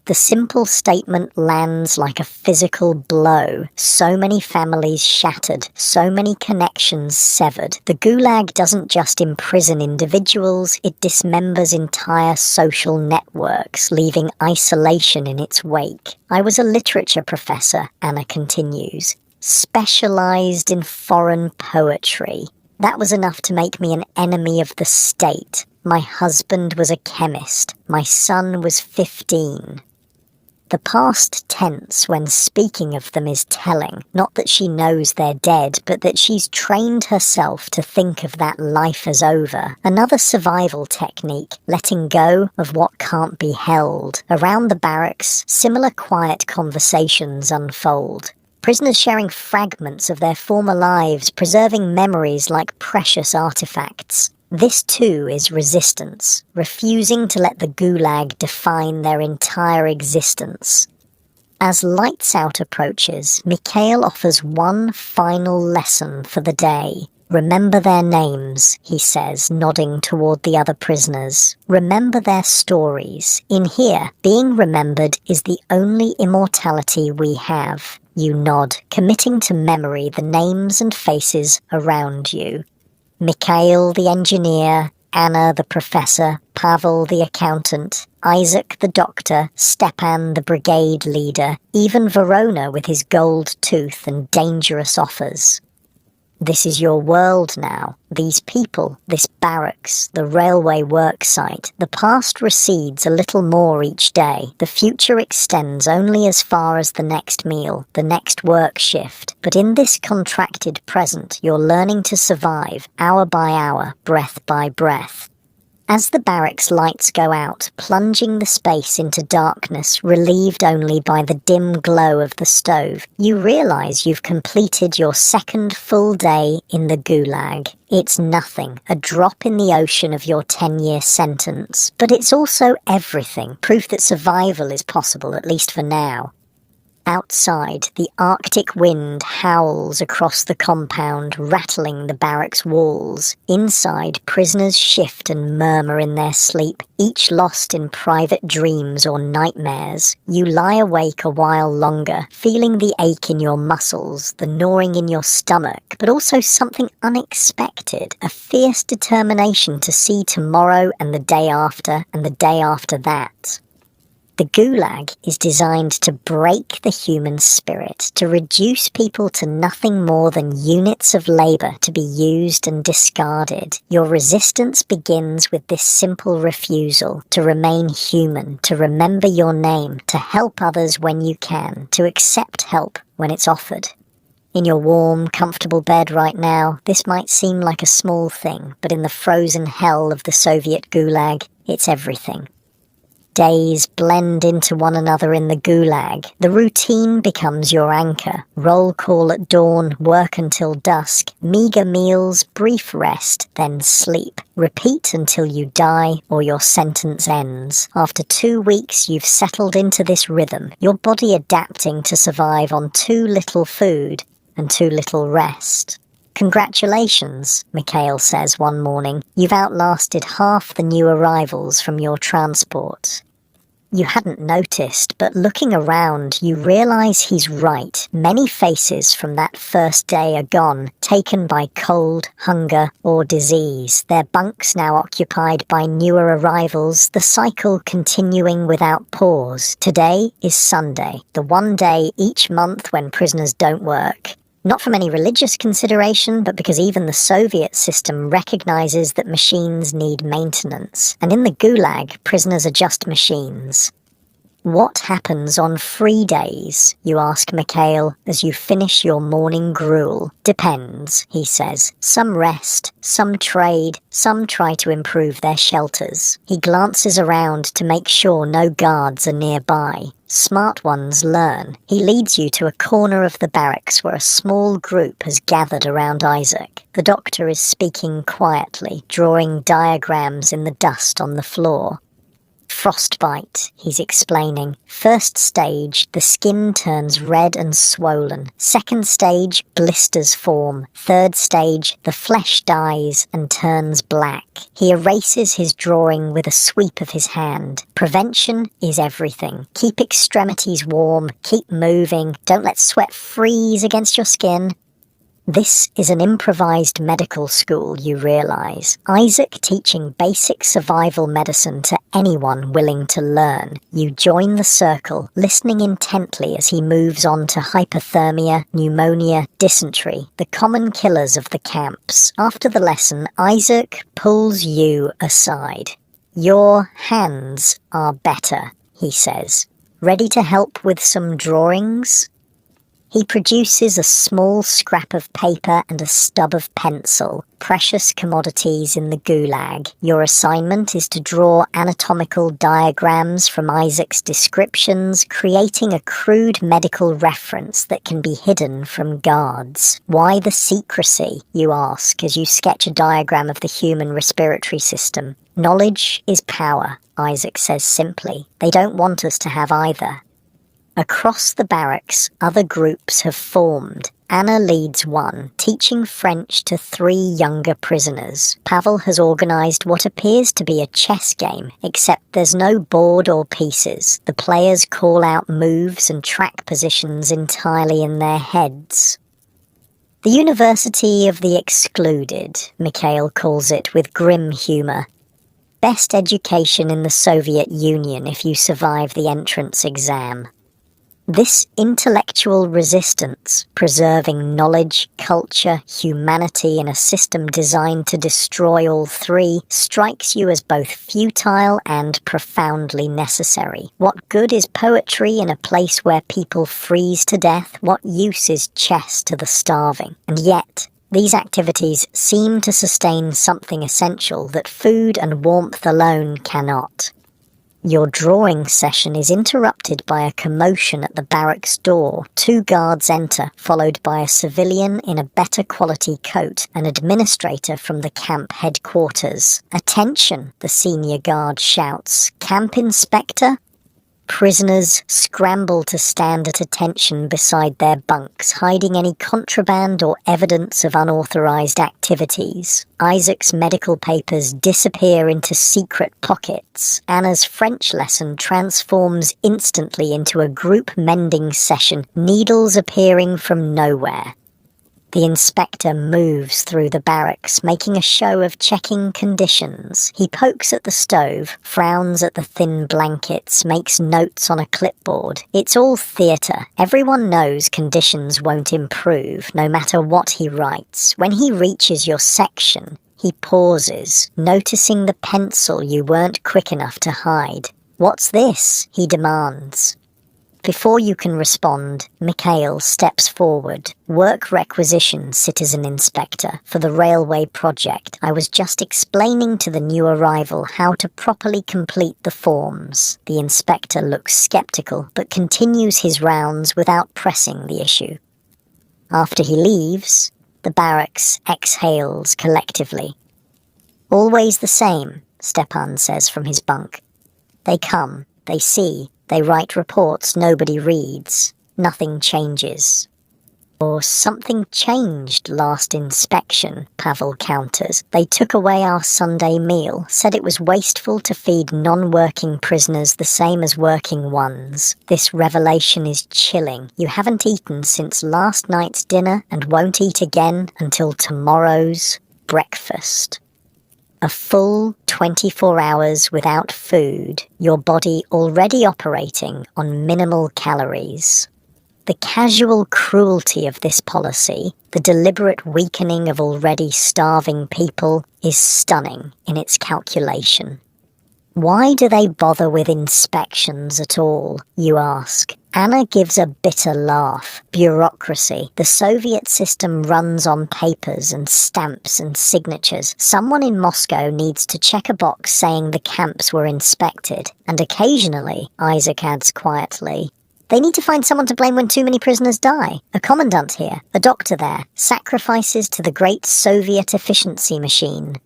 The simple statement lands like a physical blow. So many families shattered, so many connections severed. The Gulag doesn't just imprison individuals, it dismembers entire social networks, leaving isolation in its wake. I was a literature professor, Anna continues, specialized in foreign poetry. That was enough to make me an enemy of the state. My husband was a chemist. My son was 15. The past tense when speaking of them is telling. Not that she knows they're dead, but that she's trained herself to think of that life as over. Another survival technique, letting go of what can't be held. Around the barracks, similar quiet conversations unfold. Prisoners sharing fragments of their former lives, preserving memories like precious artifacts. This too is resistance, refusing to let the Gulag define their entire existence. As lights out approaches, Mikhail offers one final lesson for the day. Remember their names, he says, nodding toward the other prisoners. Remember their stories. In here, being remembered is the only immortality we have. You nod, committing to memory the names and faces around you. Mikhail the engineer, Anna the professor, Pavel the accountant, Isaac the doctor, Stepan the brigade leader, even Verona with his gold tooth and dangerous offers. This is your world now. These people, this barracks, the railway work site. The past recedes a little more each day. The future extends only as far as the next meal, the next work shift. But in this contracted present, you're learning to survive, hour by hour, breath by breath. As the barracks lights go out, plunging the space into darkness, relieved only by the dim glow of the stove, you realize you've completed your second full day in the Gulag. It's nothing, a drop in the ocean of your 10-year sentence. But it's also everything, proof that survival is possible, at least for now. Outside, the Arctic wind howls across the compound, rattling the barracks' walls. Inside, prisoners shift and murmur in their sleep, each lost in private dreams or nightmares. You lie awake a while longer, feeling the ache in your muscles, the gnawing in your stomach, but also something unexpected, a fierce determination to see tomorrow and the day after and the day after that. The Gulag is designed to break the human spirit, to reduce people to nothing more than units of labour to be used and discarded. Your resistance begins with this simple refusal, to remain human, to remember your name, to help others when you can, to accept help when it's offered. In your warm, comfortable bed right now, this might seem like a small thing, but in the frozen hell of the Soviet Gulag, it's everything. Days blend into one another in the Gulag. The routine becomes your anchor. Roll call at dawn, work until dusk, meagre meals, brief rest, then sleep. Repeat until you die or your sentence ends. After 2 weeks, you've settled into this rhythm, your body adapting to survive on too little food and too little rest. Congratulations, Mikhail says one morning. You've outlasted half the new arrivals from your transport. You hadn't noticed, but looking around, you realize he's right. Many faces from that first day are gone, taken by cold, hunger, or disease. Their bunks now occupied by newer arrivals, the cycle continuing without pause. Today is Sunday, the one day each month when prisoners don't work. Not from any religious consideration, but because even the Soviet system recognizes that machines need maintenance. And in the Gulag, prisoners are just machines. What happens on free days, you ask Mikhail, as you finish your morning gruel? Depends, he says. Some rest, some trade, some try to improve their shelters. He glances around to make sure no guards are nearby. Smart ones learn. He leads you to a corner of the barracks where a small group has gathered around Isaac. The doctor is speaking quietly, drawing diagrams in the dust on the floor. Frostbite, he's explaining. First stage, the skin turns red and swollen. Second stage, blisters form. Third stage, the flesh dies and turns black. He erases his drawing with a sweep of his hand. Prevention is everything. Keep extremities warm, keep moving, don't let sweat freeze against your skin. This is an improvised medical school, you realize. Isaac teaching basic survival medicine to anyone willing to learn. You join the circle, listening intently as he moves on to hypothermia, pneumonia, dysentery, the common killers of the camps. After the lesson, Isaac pulls you aside. Your hands are better, he says. Ready to help with some drawings? He produces a small scrap of paper and a stub of pencil, precious commodities in the Gulag. Your assignment is to draw anatomical diagrams from Isaac's descriptions, creating a crude medical reference that can be hidden from guards. Why the secrecy, you ask, as you sketch a diagram of the human respiratory system. Knowledge is power, Isaac says simply. They don't want us to have either. Across the barracks, other groups have formed. Anna leads one, teaching French to 3 younger prisoners. Pavel has organised what appears to be a chess game, except there's no board or pieces. The players call out moves and track positions entirely in their heads. The University of the Excluded, Mikhail calls it with grim humour. Best education in the Soviet Union if you survive the entrance exam. This intellectual resistance, preserving knowledge, culture, humanity in a system designed to destroy all three, strikes you as both futile and profoundly necessary. What good is poetry in a place where people freeze to death? What use is chess to the starving? And yet, these activities seem to sustain something essential that food and warmth alone cannot. Your drawing session is interrupted by a commotion at the barracks door. 2 guards enter, followed by a civilian in a better quality coat, an administrator from the camp headquarters. "Attention," the senior guard shouts. "Camp inspector?" Prisoners scramble to stand at attention beside their bunks, hiding any contraband or evidence of unauthorized activities. Isaac's medical papers disappear into secret pockets. Anna's French lesson transforms instantly into a group mending session, needles appearing from nowhere. The inspector moves through the barracks, making a show of checking conditions. He pokes at the stove, frowns at the thin blankets, makes notes on a clipboard. It's all theatre. Everyone knows conditions won't improve, no matter what he writes. When he reaches your section, he pauses, noticing the pencil you weren't quick enough to hide. "What's this?" he demands. Before you can respond, Mikhail steps forward. "Work requisition, Citizen Inspector, for the railway project. I was just explaining to the new arrival how to properly complete the forms." The inspector looks skeptical, but continues his rounds without pressing the issue. After he leaves, the barracks exhales collectively. "Always the same," Stepan says from his bunk. "They come, they see, they write reports nobody reads. Nothing changes." "Or something changed last inspection," Pavel counters. "They took away our Sunday meal, said it was wasteful to feed non-working prisoners the same as working ones. This revelation is chilling. You haven't eaten since last night's dinner and won't eat again until tomorrow's breakfast." A full 24 hours without food, your body already operating on minimal calories. The casual cruelty of this policy, the deliberate weakening of already starving people, is stunning in its calculation. Why do they bother with inspections at all, you ask? Anna gives a bitter laugh. Bureaucracy. The Soviet system runs on papers and stamps and signatures. Someone in Moscow needs to check a box saying the camps were inspected. And occasionally, Isaac adds quietly, they need to find someone to blame when too many prisoners die. A commandant here, a doctor there, sacrifices to the great Soviet efficiency machine.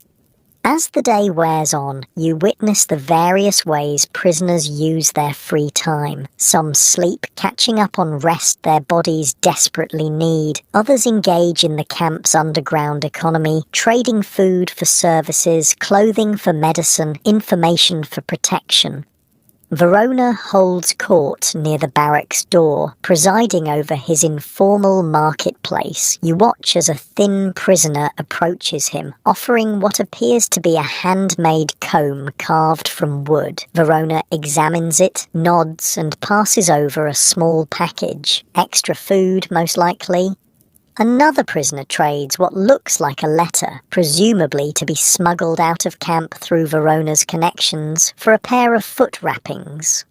As the day wears on, you witness the various ways prisoners use their free time. Some sleep, catching up on rest their bodies desperately need. Others engage in the camp's underground economy, trading food for services, clothing for medicine, information for protection. Verona holds court near the barracks door, presiding over his informal marketplace. You watch as a thin prisoner approaches him, offering what appears to be a handmade comb carved from wood. Verona examines it, nods, and passes over a small package. Extra food, most likely. Another prisoner trades what looks like a letter, presumably to be smuggled out of camp through Verona's connections, for a pair of foot wrappings.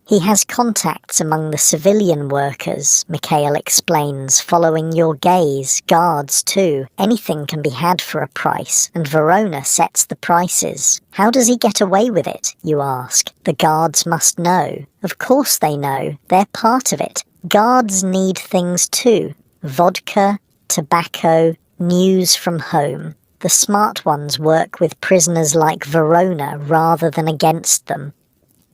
He has contacts among the civilian workers, Mikhail explains, following your gaze. Guards, too. Anything can be had for a price, and Verona sets the prices. How does he get away with it, you ask? The guards must know. Of course they know. They're part of it. Guards need things too. Vodka, tobacco, news from home. The smart ones work with prisoners like Verona rather than against them.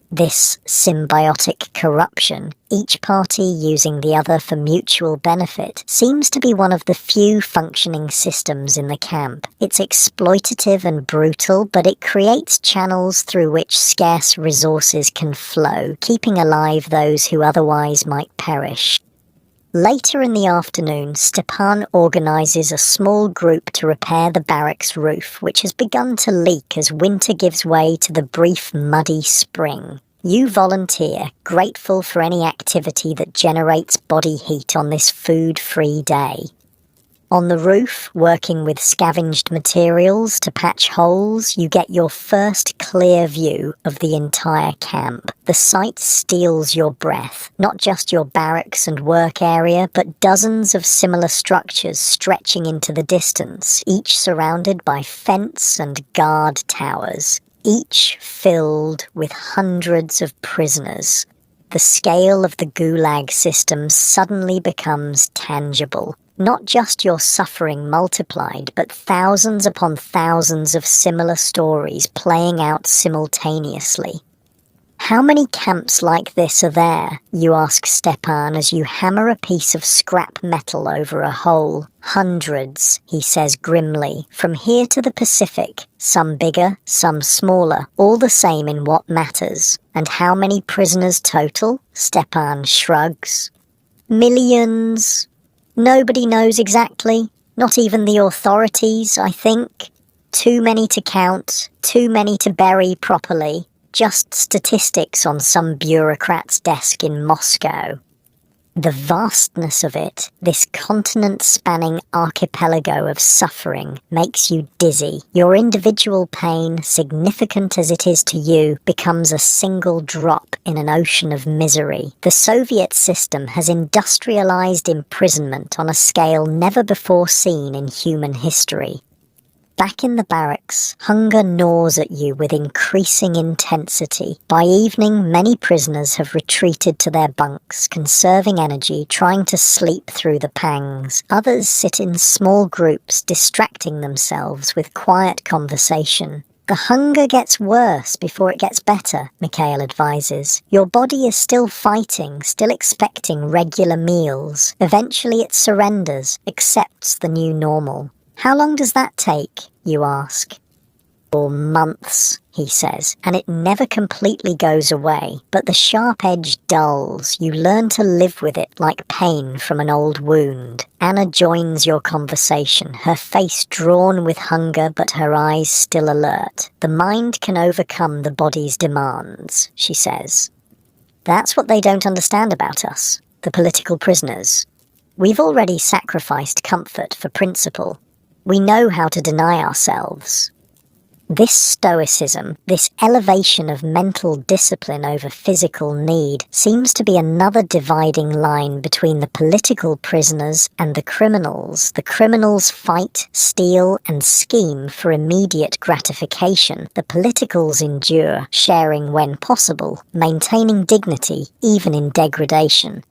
This symbiotic corruption, each party using the other for mutual benefit, seems to be one of the few functioning systems in the camp. It's exploitative and brutal, but it creates channels through which scarce resources can flow, keeping alive those who otherwise might perish. Later in the afternoon, Stepan organizes a small group to repair the barracks roof, which has begun to leak as winter gives way to the brief muddy spring. You volunteer, grateful for any activity that generates body heat on this food-free day. On the roof, working with scavenged materials to patch holes, you get your first clear view of the entire camp. The sight steals your breath, not just your barracks and work area, but dozens of similar structures stretching into the distance, each surrounded by fence and guard towers, each filled with hundreds of prisoners. The scale of the Gulag system suddenly becomes tangible. Not just your suffering multiplied, but thousands upon thousands of similar stories playing out simultaneously. How many camps like this are there? You ask Stepan as you hammer a piece of scrap metal over a hole. Hundreds, he says grimly, from here to the Pacific, some bigger, some smaller, all the same in what matters. And how many prisoners total? Stepan shrugs. Millions. Nobody knows exactly, not even the authorities, I think. Too many to count, too many to bury properly, just statistics on some bureaucrat's desk in Moscow. The vastness of it, this continent-spanning archipelago of suffering, makes you dizzy. Your individual pain, significant as it is to you, becomes a single drop in an ocean of misery. The Soviet system has industrialized imprisonment on a scale never before seen in human history. Back in the barracks, hunger gnaws at you with increasing intensity. By evening, many prisoners have retreated to their bunks, conserving energy, trying to sleep through the pangs. Others sit in small groups, distracting themselves with quiet conversation. The hunger gets worse before it gets better, Mikhail advises. Your body is still fighting, still expecting regular meals. Eventually it surrenders, accepts the new normal. How long does that take, you ask? For months, he says, and it never completely goes away, but the sharp edge dulls. You learn to live with it like pain from an old wound. Anna joins your conversation, her face drawn with hunger but her eyes still alert. The mind can overcome the body's demands, she says. That's what they don't understand about us, the political prisoners. We've already sacrificed comfort for principle. We know how to deny ourselves. This stoicism, this elevation of mental discipline over physical need, seems to be another dividing line between the political prisoners and the criminals. The criminals fight, steal, and scheme for immediate gratification. The politicals endure, sharing when possible, maintaining dignity even in degradation.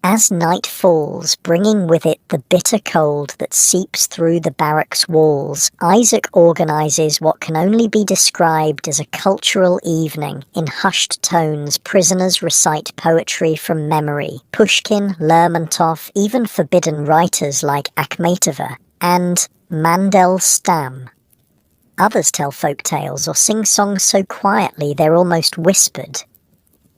As night falls, bringing with it the bitter cold that seeps through the barracks' walls, Isaac organizes what can only be described as a cultural evening. In hushed tones, prisoners recite poetry from memory. Pushkin, Lermontov, even forbidden writers like Akhmetova and Mandel Stam. Others tell folk tales or sing songs so quietly they're almost whispered.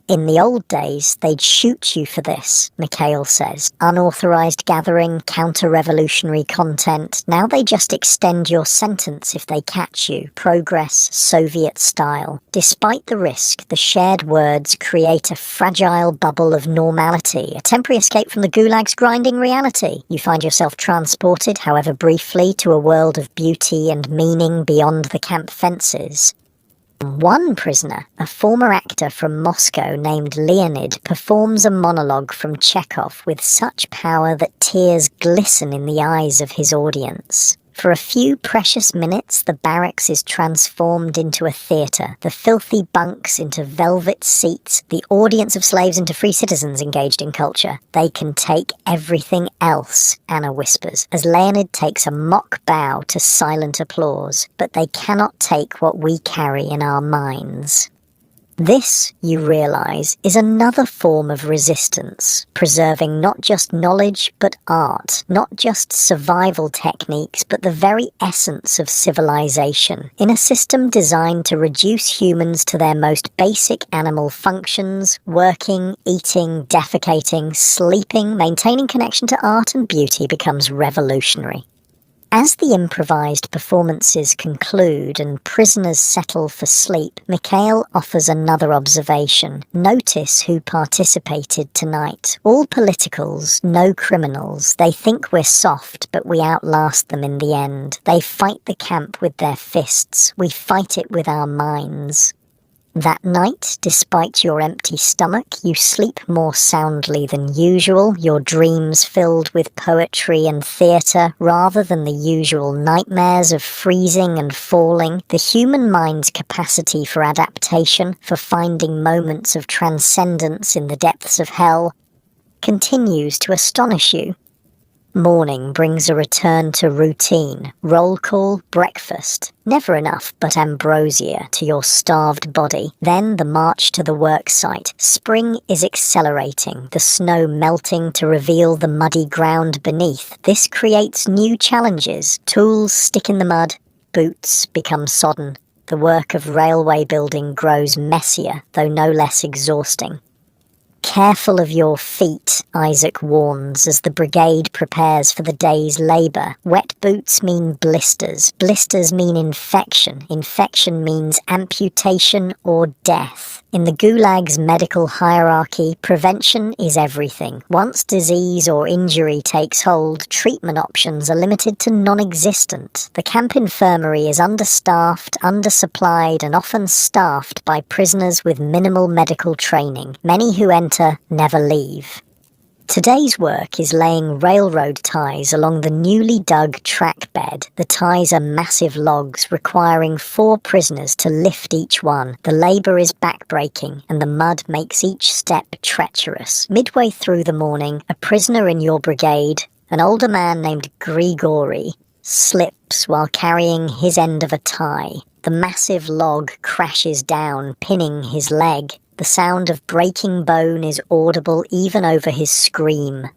In the old days, they'd shoot you for this, Mikhail says. Unauthorized gathering, counter-revolutionary content. Now they just extend your sentence if they catch you. Progress, Soviet style. Despite the risk, the shared words create a fragile bubble of normality, a temporary escape from the Gulag's grinding reality. You find yourself transported, however briefly, to a world of beauty and meaning beyond the camp fences. One prisoner, a former actor from Moscow named Leonid, performs a monologue from Chekhov with such power that tears glisten in the eyes of his audience. For a few precious minutes, the barracks is transformed into a theatre, the filthy bunks into velvet seats, the audience of slaves into free citizens engaged in culture. They can take everything else, Anna whispers, as Leonid takes a mock bow to silent applause, but they cannot take what we carry in our minds. This, you realize, is another form of resistance, preserving not just knowledge but art, not just survival techniques but the very essence of civilization, in a system designed to reduce humans to their most basic animal functions: working, eating, defecating, sleeping. Maintaining connection to art and beauty becomes revolutionary. As the improvised performances conclude and prisoners settle for sleep, Mikhail offers another observation. Notice who participated tonight. All politicals, no criminals. They think we're soft, but we outlast them in the end. They fight the camp with their fists. We fight it with our minds. That night, despite your empty stomach, you sleep more soundly than usual, your dreams filled with poetry and theatre, rather than the usual nightmares of freezing and falling. The human mind's capacity for adaptation, for finding moments of transcendence in the depths of hell, continues to astonish you. Morning brings a return to routine, roll call, breakfast. Never enough but ambrosia to your starved body. Then the march to the work site. Spring is accelerating, the snow melting to reveal the muddy ground beneath. This creates new challenges. Tools stick in the mud, boots become sodden. The work of railway building grows messier, though no less exhausting. Careful of your feet, Isaac warns as the brigade prepares for the day's labour. Wet boots mean blisters. Blisters mean infection. Infection means amputation or death. In the Gulag's medical hierarchy, prevention is everything. Once disease or injury takes hold, treatment options are limited to non-existent. The camp infirmary is understaffed, undersupplied, and often staffed by prisoners with minimal medical training. Many who enter never leave. Today's work is laying railroad ties along the newly dug track bed. The ties are massive logs requiring 4 prisoners to lift each one. The labour is backbreaking and the mud makes each step treacherous. Midway through the morning, a prisoner in your brigade, an older man named Grigory, slips while carrying his end of a tie. The massive log crashes down, pinning his leg. The sound of breaking bone is audible even over his scream.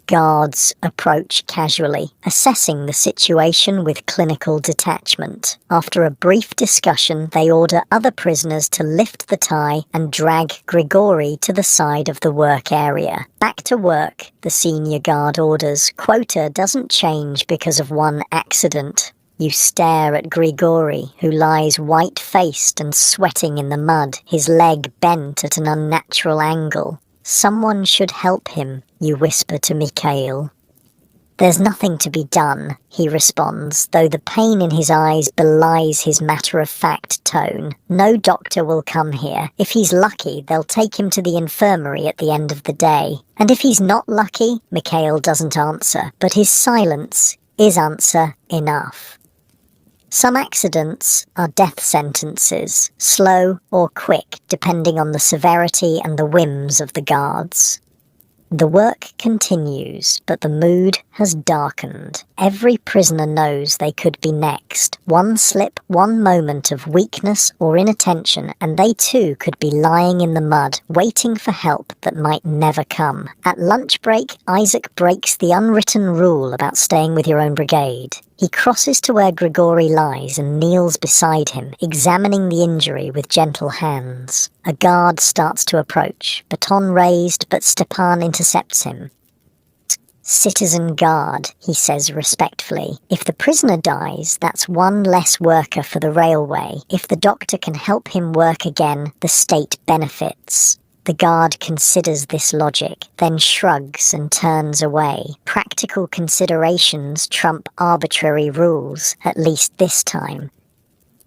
Guards approach casually, assessing the situation with clinical detachment. After a brief discussion, they order other prisoners to lift the tie and drag Grigory to the side of the work area. Back to work, the senior guard orders. Quota doesn't change because of one accident. You stare at Grigory, who lies white-faced and sweating in the mud, his leg bent at an unnatural angle. Someone should help him, you whisper to Mikhail. There's nothing to be done, he responds, though the pain in his eyes belies his matter-of-fact tone. No doctor will come here. If he's lucky, they'll take him to the infirmary at the end of the day. And if he's not lucky, Mikhail doesn't answer, but his silence is answer enough. Some accidents are death sentences, slow or quick, depending on the severity and the whims of the guards. The work continues, but the mood has darkened. Every prisoner knows they could be next. One slip, one moment of weakness or inattention, and they too could be lying in the mud, waiting for help that might never come. At lunch break, Isaac breaks the unwritten rule about staying with your own brigade. He crosses to where Grigory lies and kneels beside him, examining the injury with gentle hands. A guard starts to approach, baton raised, but Stepan intercepts him. Citizen guard, he says respectfully. If the prisoner dies, that's one less worker for the railway. If the doctor can help him work again, the state benefits. The guard considers this logic, then shrugs and turns away. Practical considerations trump arbitrary rules, at least this time.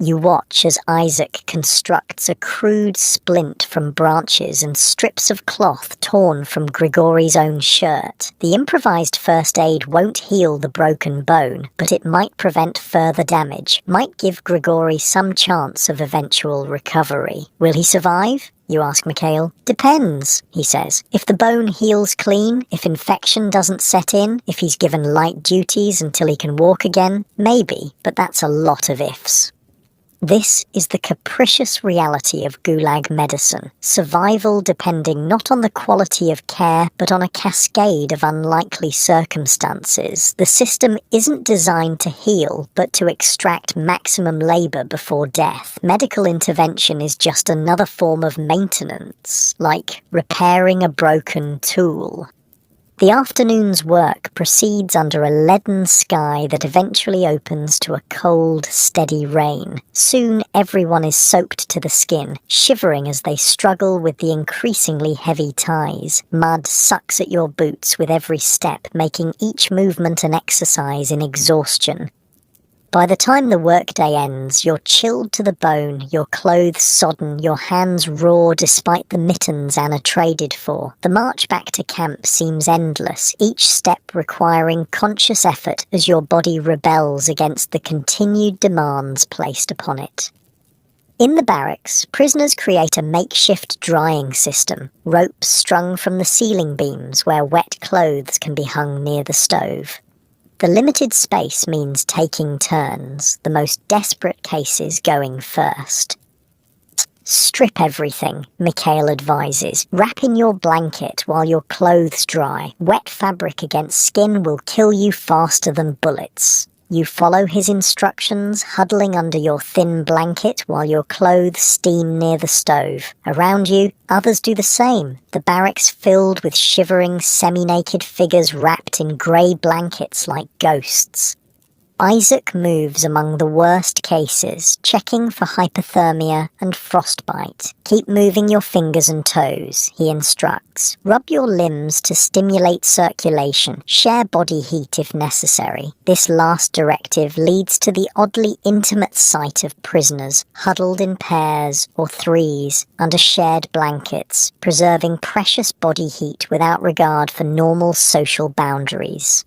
You watch as Isaac constructs a crude splint from branches and strips of cloth torn from Grigory's own shirt. The improvised first aid won't heal the broken bone, but it might prevent further damage, might give Grigory some chance of eventual recovery. Will he survive? You ask Mikhail. Depends, he says. If the bone heals clean, if infection doesn't set in, if he's given light duties until he can walk again, maybe, but that's a lot of ifs. This is the capricious reality of Gulag medicine, survival depending not on the quality of care, but on a cascade of unlikely circumstances. The system isn't designed to heal, but to extract maximum labor before death. Medical intervention is just another form of maintenance, like repairing a broken tool. The afternoon's work proceeds under a leaden sky that eventually opens to a cold, steady rain. Soon everyone is soaked to the skin, shivering as they struggle with the increasingly heavy ties. Mud sucks at your boots with every step, making each movement an exercise in exhaustion. By the time the workday ends, you're chilled to the bone, your clothes sodden, your hands raw despite the mittens Anna traded for. The march back to camp seems endless, each step requiring conscious effort as your body rebels against the continued demands placed upon it. In the barracks, prisoners create a makeshift drying system, ropes strung from the ceiling beams where wet clothes can be hung near the stove. The limited space means taking turns, the most desperate cases going first. Strip everything, Mikhail advises. Wrap in your blanket while your clothes dry. Wet fabric against skin will kill you faster than bullets. You follow his instructions, huddling under your thin blanket while your clothes steam near the stove. Around you, others do the same, the barracks filled with shivering, semi-naked figures wrapped in grey blankets like ghosts. Isaac moves among the worst cases, checking for hypothermia and frostbite. Keep moving your fingers and toes, he instructs. Rub your limbs to stimulate circulation. Share body heat if necessary. This last directive leads to the oddly intimate sight of prisoners, huddled in pairs or threes, under shared blankets, preserving precious body heat without regard for normal social boundaries.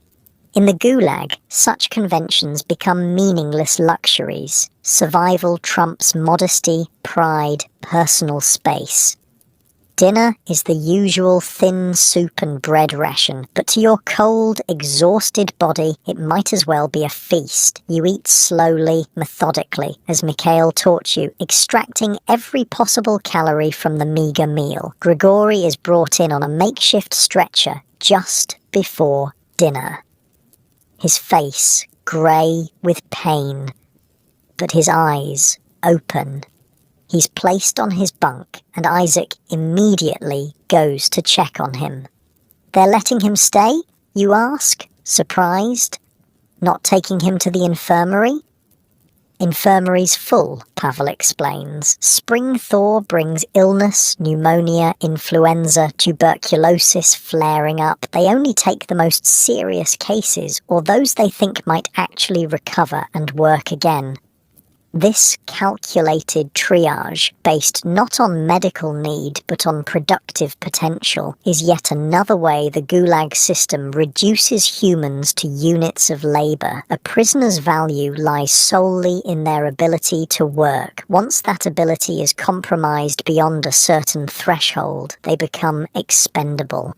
In the Gulag, such conventions become meaningless luxuries. Survival trumps modesty, pride, personal space. Dinner is the usual thin soup and bread ration, but to your cold, exhausted body, it might as well be a feast. You eat slowly, methodically, as Mikhail taught you, extracting every possible calorie from the meagre meal. Grigory is brought in on a makeshift stretcher just before dinner. His face grey with pain, but his eyes open. He's placed on his bunk, and Isaac immediately goes to check on him. They're letting him stay, you ask, surprised? Not taking him to the infirmary? Infirmary's full, Pavel explains. Spring thaw brings illness, pneumonia, influenza, tuberculosis flaring up. They only take the most serious cases, or those they think might actually recover and work again. This calculated triage, based not on medical need but on productive potential, is yet another way the Gulag system reduces humans to units of labor. A prisoner's value lies solely in their ability to work. Once that ability is compromised beyond a certain threshold, they become expendable.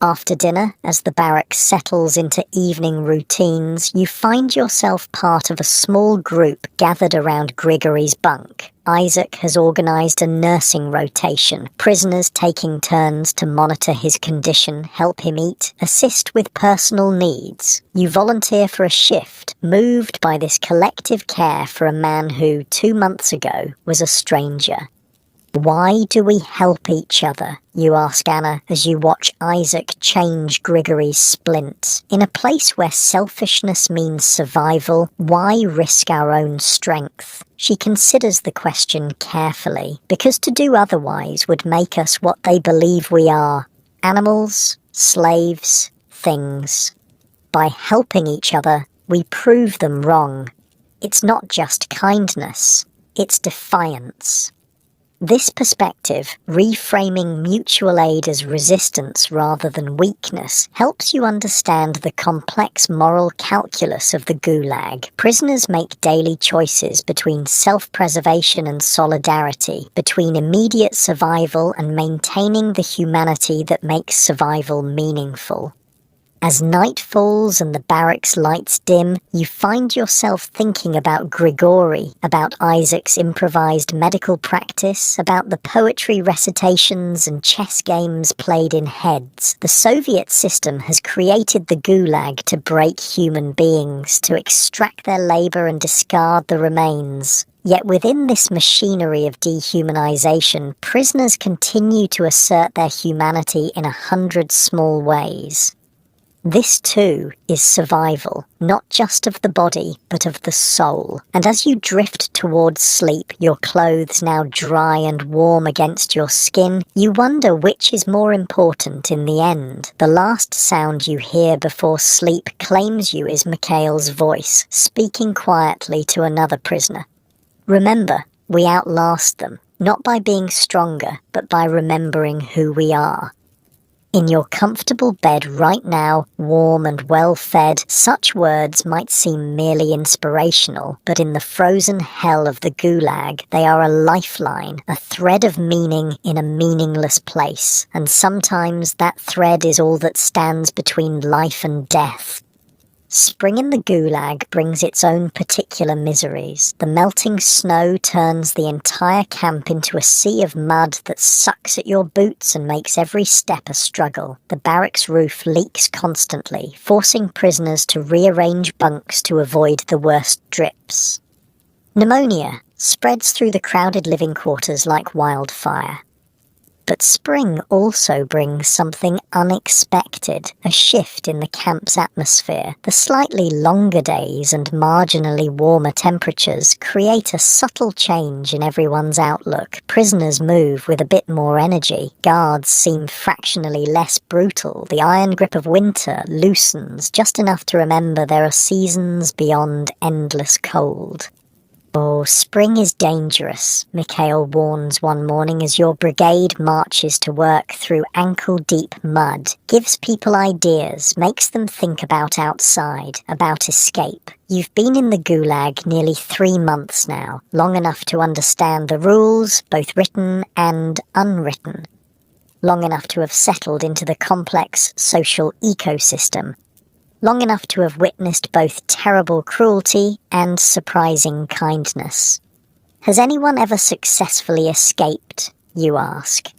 After dinner, as the barracks settles into evening routines, you find yourself part of a small group gathered around Grigory's bunk. Isaac has organized a nursing rotation, prisoners taking turns to monitor his condition, help him eat, assist with personal needs. You volunteer for a shift, moved by this collective care for a man who, 2 months ago, was a stranger. Why do we help each other, you ask Anna as you watch Isaac change Grigory's splint. In a place where selfishness means survival, why risk our own strength? She considers the question carefully, because to do otherwise would make us what they believe we are: animals, slaves, things. By helping each other, we prove them wrong. It's not just kindness, it's defiance. This perspective, reframing mutual aid as resistance rather than weakness, helps you understand the complex moral calculus of the Gulag. Prisoners make daily choices between self-preservation and solidarity, between immediate survival and maintaining the humanity that makes survival meaningful. As night falls and the barracks lights dim, you find yourself thinking about Grigory, about Isaac's improvised medical practice, about the poetry recitations and chess games played in heads. The Soviet system has created the Gulag to break human beings, to extract their labor and discard the remains. Yet within this machinery of dehumanization, prisoners continue to assert their humanity in 100 small ways. This too is survival, not just of the body, but of the soul. And as you drift towards sleep, your clothes now dry and warm against your skin, you wonder which is more important in the end. The last sound you hear before sleep claims you is Mikhail's voice, speaking quietly to another prisoner. Remember, we outlast them, not by being stronger, but by remembering who we are. In your comfortable bed right now, warm and well-fed, such words might seem merely inspirational, but in the frozen hell of the Gulag, they are a lifeline, a thread of meaning in a meaningless place, and sometimes that thread is all that stands between life and death. Spring in the Gulag brings its own particular miseries. The melting snow turns the entire camp into a sea of mud that sucks at your boots and makes every step a struggle. The barracks roof leaks constantly, forcing prisoners to rearrange bunks to avoid the worst drips. Pneumonia spreads through the crowded living quarters like wildfire. But spring also brings something unexpected, a shift in the camp's atmosphere. The slightly longer days and marginally warmer temperatures create a subtle change in everyone's outlook. Prisoners move with a bit more energy. Guards seem fractionally less brutal. The iron grip of winter loosens just enough to remember there are seasons beyond endless cold. Oh, spring is dangerous, Mikhail warns one morning as your brigade marches to work through ankle-deep mud, gives people ideas, makes them think about outside, about escape. You've been in the Gulag nearly 3 months now, long enough to understand the rules, both written and unwritten, long enough to have settled into the complex social ecosystem, long enough to have witnessed both terrible cruelty and surprising kindness. Has anyone ever successfully escaped, you ask?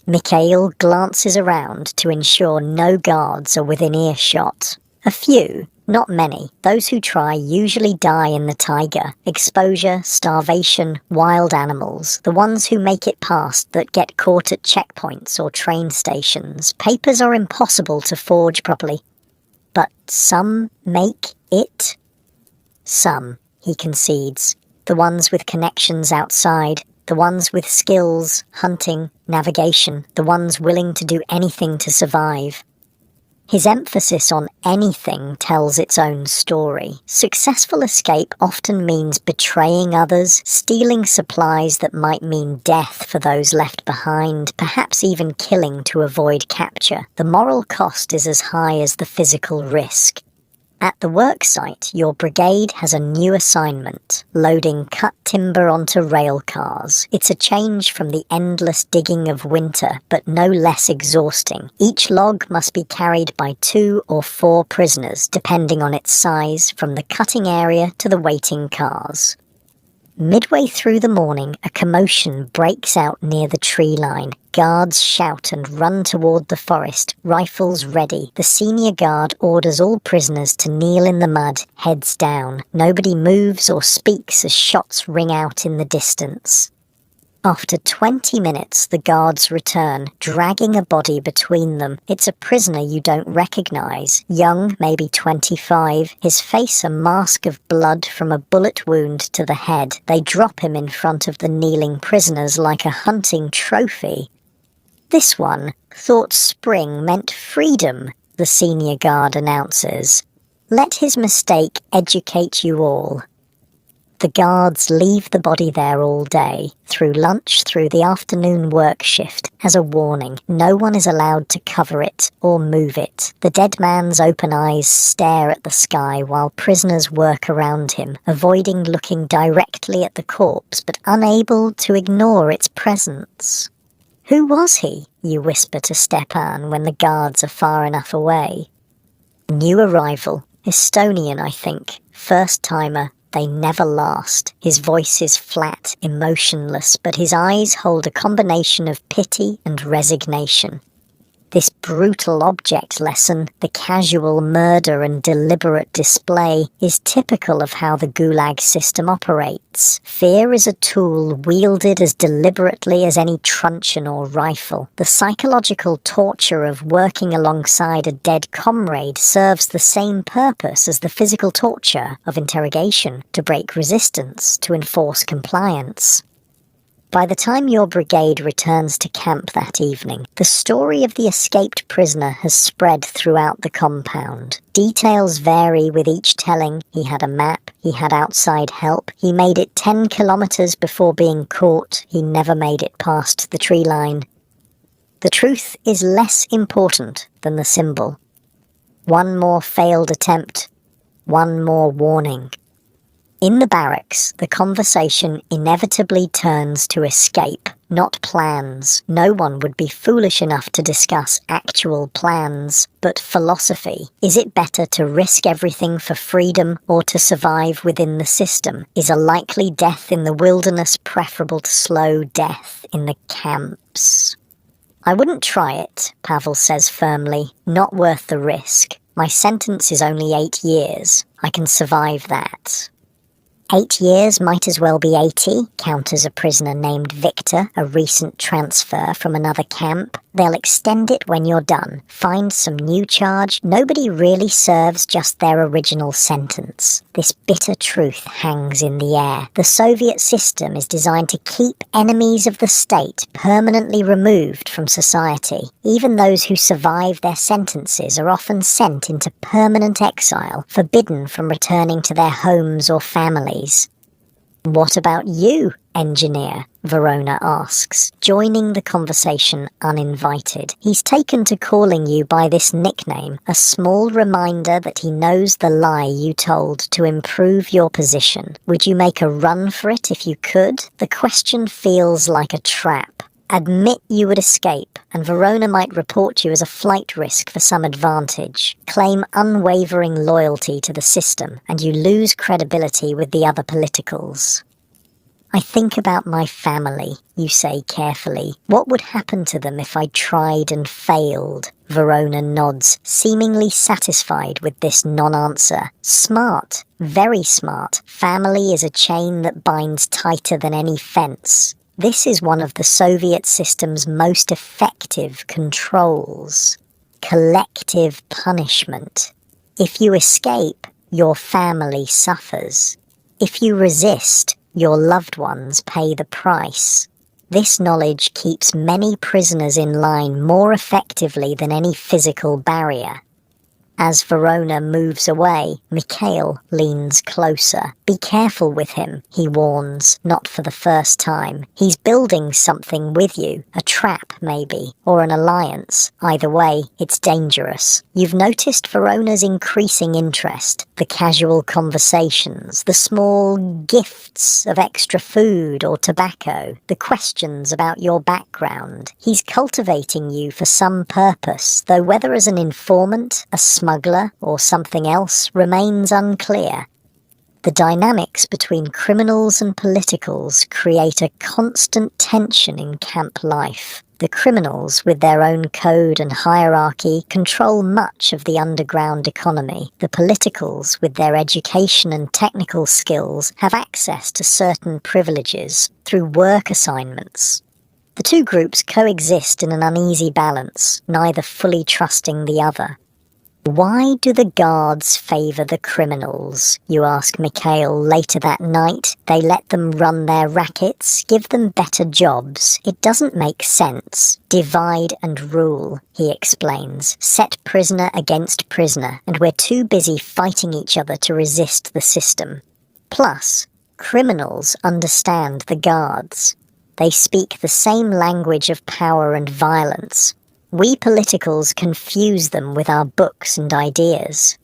Mikhail glances around to ensure no guards are within earshot. A few, not many. Those who try usually die in the taiga. Exposure, starvation, wild animals. The ones who make it past that get caught at checkpoints or train stations. Papers are impossible to forge properly. But some make it? Some, he concedes. The ones with connections outside, the ones with skills, hunting, navigation, the ones willing to do anything to survive. His emphasis on anything tells its own story. Successful escape often means betraying others, stealing supplies that might mean death for those left behind, perhaps even killing to avoid capture. The moral cost is as high as the physical risk. At the worksite, your brigade has a new assignment, loading cut timber onto rail cars. It's a change from the endless digging of winter, but no less exhausting. Each log must be carried by 2 or 4 prisoners, depending on its size, from the cutting area to the waiting cars. Midway through the morning, a commotion breaks out near the tree line. Guards shout and run toward the forest, rifles ready. The senior guard orders all prisoners to kneel in the mud, heads down. Nobody moves or speaks as shots ring out in the distance. After 20 minutes, the guards return, dragging a body between them. It's a prisoner you don't recognize. Young, maybe 25, his face a mask of blood from a bullet wound to the head. They drop him in front of the kneeling prisoners like a hunting trophy. This one thought spring meant freedom, the senior guard announces. Let his mistake educate you all. The guards leave the body there all day, through lunch, through the afternoon work shift, as a warning. No one is allowed to cover it or move it. The dead man's open eyes stare at the sky while prisoners work around him, avoiding looking directly at the corpse but unable to ignore its presence. Who was he? You whisper to Stepan when the guards are far enough away. New arrival. Estonian, I think. First-timer. They never last. His voice is flat, emotionless, but his eyes hold a combination of pity and resignation. This brutal object lesson, the casual murder and deliberate display, is typical of how the Gulag system operates. Fear is a tool wielded as deliberately as any truncheon or rifle. The psychological torture of working alongside a dead comrade serves the same purpose as the physical torture of interrogation, to break resistance, to enforce compliance. By the time your brigade returns to camp that evening, the story of the escaped prisoner has spread throughout the compound. Details vary with each telling. He had a map, he had outside help, he made it 10 kilometers before being caught, he never made it past the tree line. The truth is less important than the symbol. One more failed attempt, one more warning. In the barracks, the conversation inevitably turns to escape, not plans. No one would be foolish enough to discuss actual plans, but philosophy. Is it better to risk everything for freedom or to survive within the system? Is a likely death in the wilderness preferable to slow death in the camps? I wouldn't try it, Pavel says firmly. Not worth the risk. My sentence is only 8 years. I can survive that. 8 years might as well be 80, counters a prisoner named Victor, a recent transfer from another camp. They'll extend it when you're done. Find some new charge. Nobody really serves just their original sentence. This bitter truth hangs in the air. The Soviet system is designed to keep enemies of the state permanently removed from society. Even those who survive their sentences are often sent into permanent exile, forbidden from returning to their homes or families. What about you, engineer? Verona asks, joining the conversation uninvited. He's taken to calling you by this nickname, a small reminder that he knows the lie you told to improve your position. Would you make a run for it if you could? The question feels like a trap. Admit you would escape, and Verona might report you as a flight risk for some advantage. Claim unwavering loyalty to the system, and you lose credibility with the other politicals. I think about my family, you say carefully. What would happen to them if I tried and failed? Verona nods, seemingly satisfied with this non-answer. Smart, very smart. Family is a chain that binds tighter than any fence. This is one of the Soviet system's most effective controls. Collective punishment. If you escape, your family suffers. If you resist, your loved ones pay the price. This knowledge keeps many prisoners in line more effectively than any physical barrier. As Verona moves away, Mikhail leans closer. Be careful with him, he warns, not for the first time. He's building something with you, a trap maybe, or an alliance. Either way, it's dangerous. You've noticed Verona's increasing interest, the casual conversations, the small gifts of extra food or tobacco, the questions about your background. He's cultivating you for some purpose, though whether as an informant, a smuggler, or something else remains unclear. The dynamics between criminals and politicals create a constant tension in camp life. The criminals, with their own code and hierarchy, control much of the underground economy. The politicals, with their education and technical skills, have access to certain privileges through work assignments. The two groups coexist in an uneasy balance, neither fully trusting the other. Why do the guards favour the criminals? You ask Mikhail later that night. They let them run their rackets, give them better jobs. It doesn't make sense. Divide and rule, he explains. Set prisoner against prisoner, and we're too busy fighting each other to resist the system. Plus, criminals understand the guards. They speak the same language of power and violence. We politicals confuse them with our books and ideas.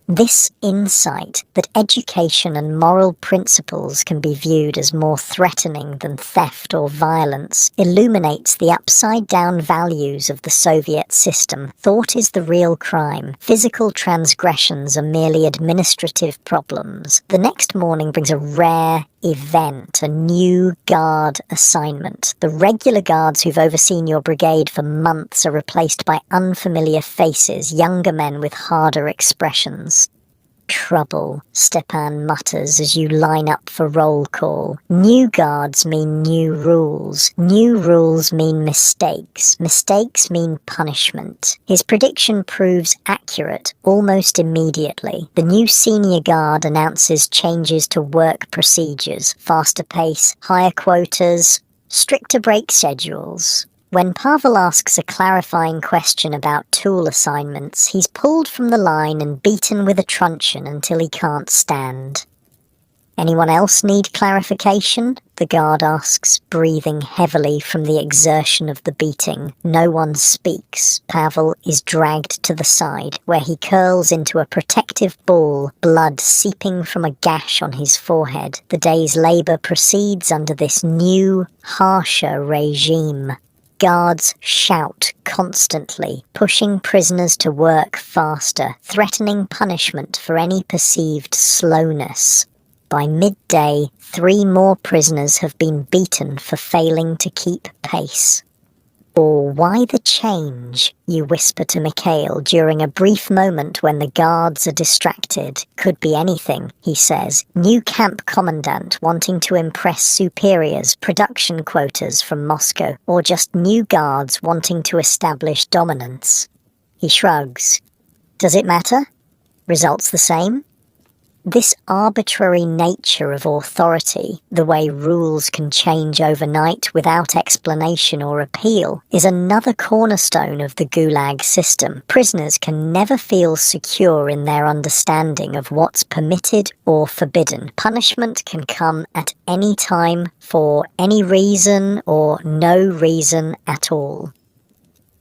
This insight that education and moral principles can be viewed as more threatening than theft or violence illuminates the upside-down values of the Soviet system. Thought is the real crime. Physical transgressions are merely administrative problems. The next morning brings a rare, event, a new guard assignment. The regular guards who've overseen your brigade for months are replaced by unfamiliar faces, younger men with harder expressions. Trouble, Stepan mutters as you line up for roll call. New guards mean new rules. New rules mean mistakes. Mistakes mean punishment. His prediction proves accurate almost immediately. The new senior guard announces changes to work procedures, faster pace, higher quotas, stricter break schedules. When Pavel asks a clarifying question about tool assignments, he's pulled from the line and beaten with a truncheon until he can't stand. "Anyone else need clarification?" the guard asks, breathing heavily from the exertion of the beating. No one speaks. Pavel is dragged to the side, where he curls into a protective ball, blood seeping from a gash on his forehead. The day's labor proceeds under this new, harsher regime. Guards shout constantly, pushing prisoners to work faster, threatening punishment for any perceived slowness. By midday, 3 more prisoners have been beaten for failing to keep pace. "Or why the change?" you whisper to Mikhail during a brief moment when the guards are distracted. "Could be anything," he says. "New camp commandant wanting to impress superiors, production quotas from Moscow, or just new guards wanting to establish dominance." He shrugs. "Does it matter? Results the same?" This arbitrary nature of authority, the way rules can change overnight without explanation or appeal, is another cornerstone of the Gulag system. Prisoners can never feel secure in their understanding of what's permitted or forbidden. Punishment can come at any time, for any reason or no reason at all.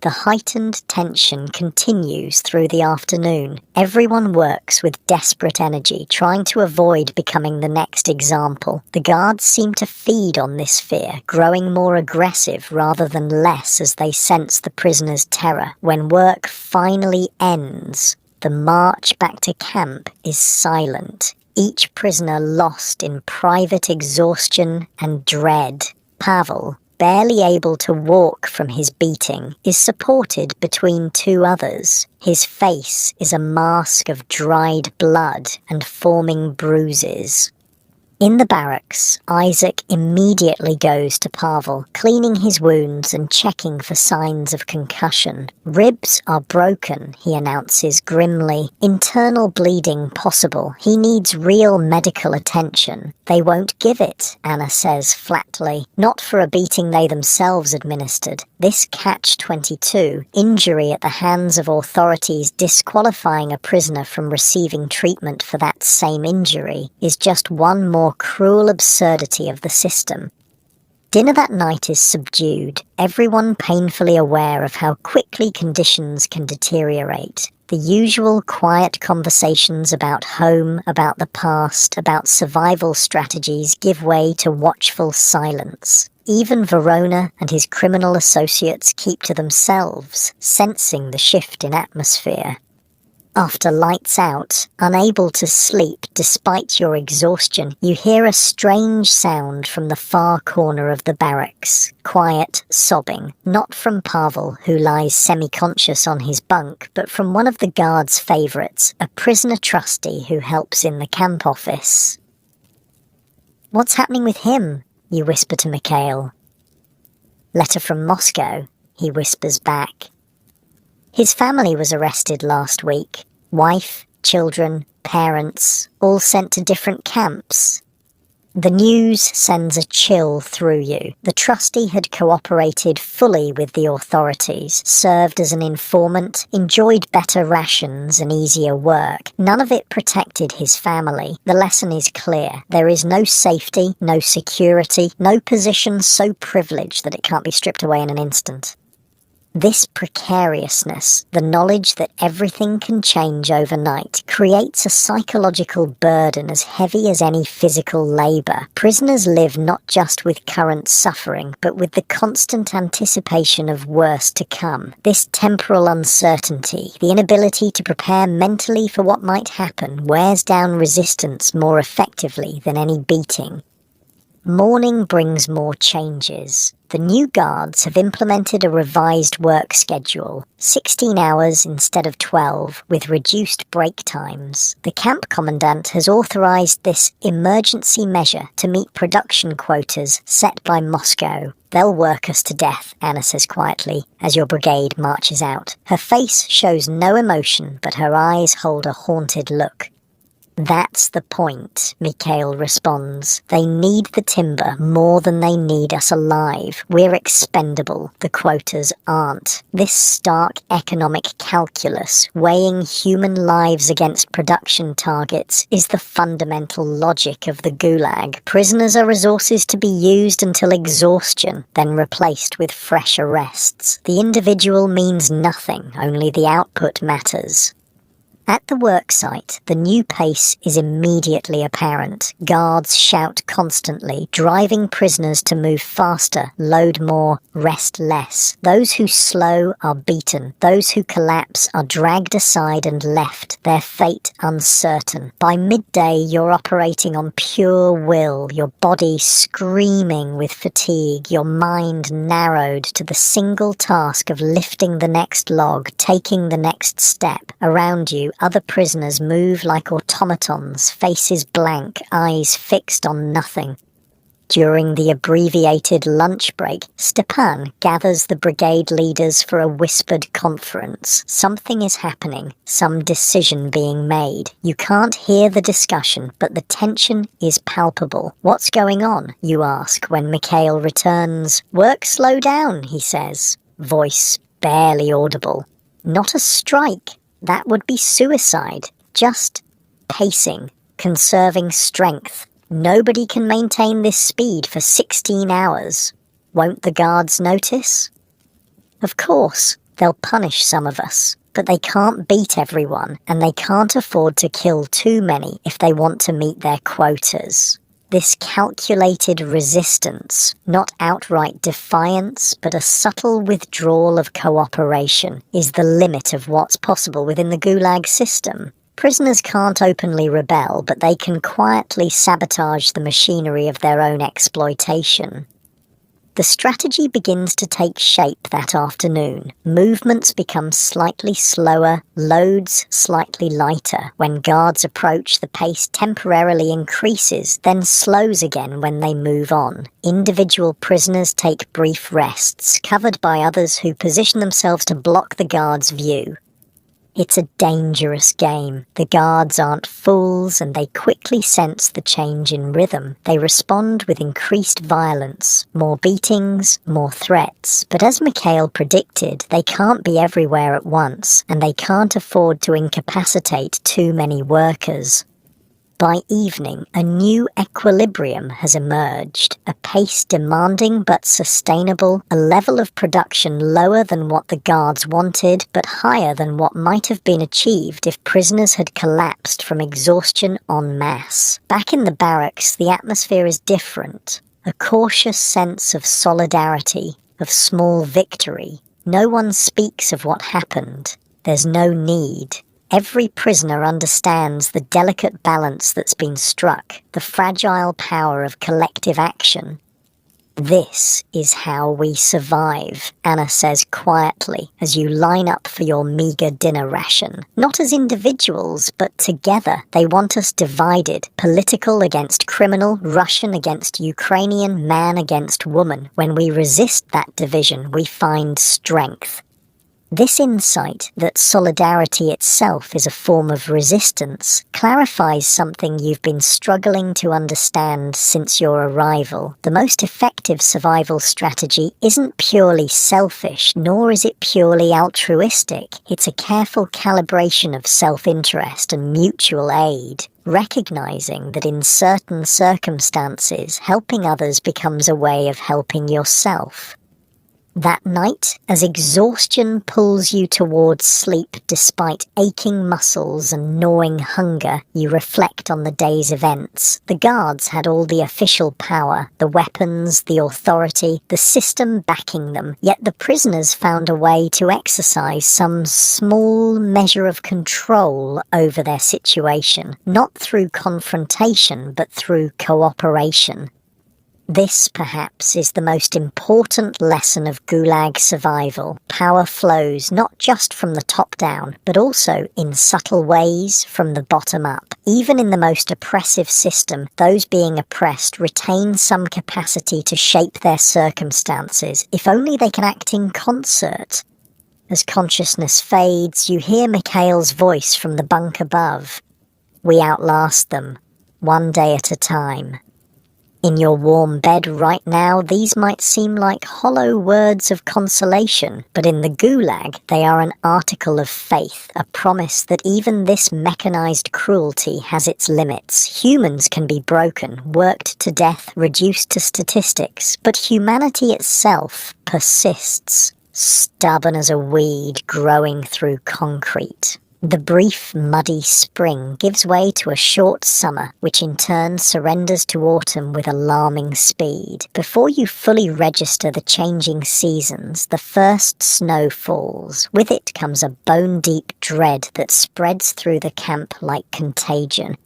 The heightened tension continues through the afternoon. Everyone works with desperate energy, trying to avoid becoming the next example. The guards seem to feed on this fear, growing more aggressive rather than less as they sense the prisoners' terror. When work finally ends, the march back to camp is silent, each prisoner lost in private exhaustion and dread. Pavel, barely able to walk from his beating, is supported between 2 others. His face is a mask of dried blood and forming bruises. In the barracks, Isaac immediately goes to Pavel, cleaning his wounds and checking for signs of concussion. "Ribs are broken," he announces grimly. "Internal bleeding possible. He needs real medical attention." "They won't give it," Anna says flatly. "Not for a beating they themselves administered. This catch-22, injury at the hands of authorities disqualifying a prisoner from receiving treatment for that same injury, is just one more cruel absurdity of the system." Dinner that night is subdued, everyone painfully aware of how quickly conditions can deteriorate. The usual quiet conversations about home, about the past, about survival strategies give way to watchful silence. Even Verona and his criminal associates keep to themselves, sensing the shift in atmosphere. After lights out, unable to sleep despite your exhaustion, you hear a strange sound from the far corner of the barracks. Quiet sobbing, not from Pavel, who lies semi-conscious on his bunk, but from one of the guards' favourites, a prisoner trustee who helps in the camp office. "What's happening with him?" you whisper to Mikhail. "Letter from Moscow," he whispers back. His family was arrested last week. Wife, children, parents, all sent to different camps. The news sends a chill through you. The trustee had cooperated fully with the authorities, served as an informant, enjoyed better rations and easier work. None of it protected his family. The lesson is clear. There is no safety, no security, no position so privileged that it can't be stripped away in an instant. This precariousness, the knowledge that everything can change overnight, creates a psychological burden as heavy as any physical labour. Prisoners live not just with current suffering, but with the constant anticipation of worse to come. This temporal uncertainty, the inability to prepare mentally for what might happen, wears down resistance more effectively than any beating. Morning brings more changes. The new guards have implemented a revised work schedule, 16 hours instead of 12, with reduced break times. The camp commandant has authorized this emergency measure to meet production quotas set by Moscow. They'll work us to death, Anna says quietly, as your brigade marches out. Her face shows no emotion, but her eyes hold a haunted look. That's the point, Mikhail responds. They need the timber more than they need us alive. We're expendable. The quotas aren't. This stark economic calculus, weighing human lives against production targets, is the fundamental logic of the Gulag. Prisoners are resources to be used until exhaustion, then replaced with fresh arrests. The individual means nothing, only the output matters. At the worksite, the new pace is immediately apparent. Guards shout constantly, driving prisoners to move faster, load more, rest less. Those who slow are beaten. Those who collapse are dragged aside and left, their fate uncertain. By midday, you're operating on pure will, your body screaming with fatigue, your mind narrowed to the single task of lifting the next log, taking the next step. Around you, other prisoners move like automatons, faces blank, eyes fixed on nothing. During the abbreviated lunch break, Stepan gathers the brigade leaders for a whispered conference. Something is happening, some decision being made. You can't hear the discussion, but the tension is palpable. What's going on, you ask when Mikhail returns. Work slow down, he says, voice barely audible. Not a strike. That would be suicide. Just pacing, conserving strength. Nobody can maintain this speed for 16 hours. Won't the guards notice? Of course, they'll punish some of us, but they can't beat everyone, and they can't afford to kill too many if they want to meet their quotas. This calculated resistance, not outright defiance, but a subtle withdrawal of cooperation, is the limit of what's possible within the Gulag system. Prisoners can't openly rebel, but they can quietly sabotage the machinery of their own exploitation. The strategy begins to take shape that afternoon. Movements become slightly slower, loads slightly lighter. When guards approach, the pace temporarily increases, then slows again when they move on. Individual prisoners take brief rests, covered by others who position themselves to block the guards' view. It's a dangerous game. The guards aren't fools, and they quickly sense the change in rhythm. They respond with increased violence, more beatings, more threats. But as Mikhail predicted, they can't be everywhere at once, and they can't afford to incapacitate too many workers. By evening, a new equilibrium has emerged, a pace demanding but sustainable, a level of production lower than what the guards wanted, but higher than what might have been achieved if prisoners had collapsed from exhaustion en masse. Back in the barracks, the atmosphere is different, a cautious sense of solidarity, of small victory. No one speaks of what happened. There's no need. Every prisoner understands the delicate balance that's been struck, the fragile power of collective action. This is how we survive, Anna says quietly, as you line up for your meager dinner ration. Not as individuals, but together. They want us divided, political against criminal, Russian against Ukrainian, man against woman. When we resist that division, we find strength. This insight that solidarity itself is a form of resistance clarifies something you've been struggling to understand since your arrival. The most effective survival strategy isn't purely selfish, nor is it purely altruistic. It's a careful calibration of self-interest and mutual aid, recognizing that in certain circumstances, helping others becomes a way of helping yourself. That night, as exhaustion pulls you towards sleep despite aching muscles and gnawing hunger, you reflect on the day's events. The guards had all the official power, the weapons, the authority, the system backing them, yet the prisoners found a way to exercise some small measure of control over their situation, not through confrontation, but through cooperation. This, perhaps, is the most important lesson of Gulag survival. Power flows not just from the top down, but also in subtle ways from the bottom up. Even in the most oppressive system, those being oppressed retain some capacity to shape their circumstances, if only they can act in concert. As consciousness fades, you hear Mikhail's voice from the bunk above. We outlast them, one day at a time. In your warm bed right now, these might seem like hollow words of consolation, but in the Gulag, they are an article of faith, a promise that even this mechanized cruelty has its limits. Humans can be broken, worked to death, reduced to statistics, but humanity itself persists, stubborn as a weed growing through concrete. The brief, muddy spring gives way to a short summer, which in turn surrenders to autumn with alarming speed. Before you fully register the changing seasons, the first snow falls. With it comes a bone-deep dread that spreads through the camp like contagion.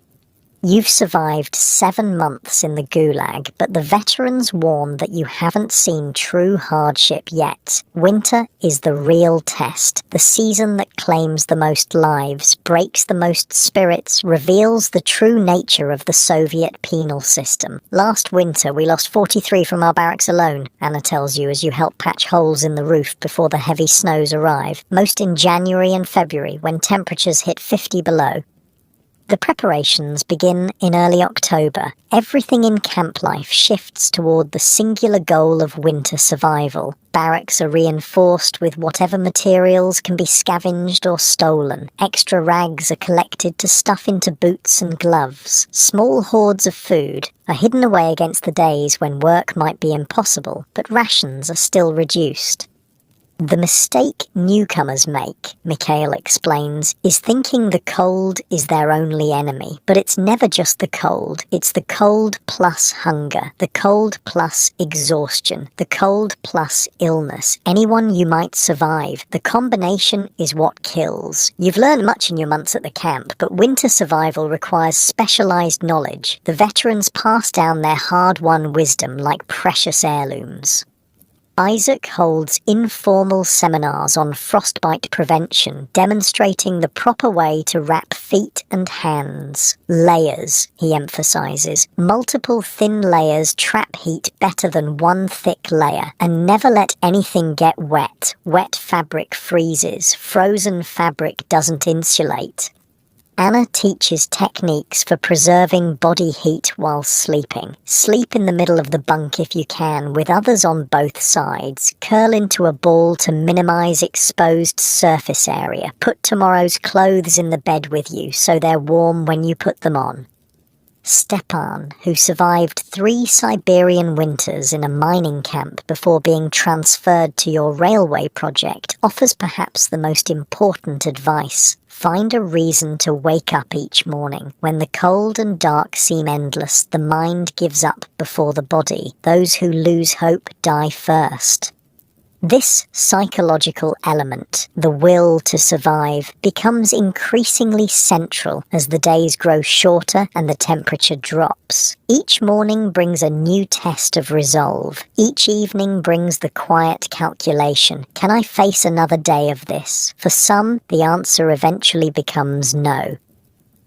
You've survived 7 months in the Gulag, but the veterans warn that you haven't seen true hardship yet. Winter is the real test, the season that claims the most lives, breaks the most spirits, reveals the true nature of the Soviet penal system. Last winter we lost 43 from our barracks alone, Anna tells you as you help patch holes in the roof before the heavy snows arrive, most in January and February when temperatures hit 50 below. The preparations begin in early October. Everything in camp life shifts toward the singular goal of winter survival. Barracks are reinforced with whatever materials can be scavenged or stolen. Extra rags are collected to stuff into boots and gloves. Small hoards of food are hidden away against the days when work might be impossible, but rations are still reduced. The mistake newcomers make, Mikhail explains, is thinking the cold is their only enemy. But it's never just the cold. It's the cold plus hunger, the cold plus exhaustion, the cold plus illness. Anyone you might survive. The combination is what kills. You've learned much in your months at the camp, but winter survival requires specialized knowledge. The veterans pass down their hard-won wisdom like precious heirlooms. Isaac holds informal seminars on frostbite prevention, demonstrating the proper way to wrap feet and hands. Layers, he emphasizes. Multiple thin layers trap heat better than one thick layer, and never let anything get wet. Wet fabric freezes. Frozen fabric doesn't insulate. Anna teaches techniques for preserving body heat while sleeping. Sleep in the middle of the bunk if you can, with others on both sides. Curl into a ball to minimize exposed surface area. Put tomorrow's clothes in the bed with you so they're warm when you put them on. Stepan, who survived 3 Siberian winters in a mining camp before being transferred to your railway project, offers perhaps the most important advice. Find a reason to wake up each morning. When the cold and dark seem endless, the mind gives up before the body. Those who lose hope die first. This psychological element, the will to survive, becomes increasingly central as the days grow shorter and the temperature drops. Each morning brings a new test of resolve. Each evening brings the quiet calculation. Can I face another day of this? For some, the answer eventually becomes no.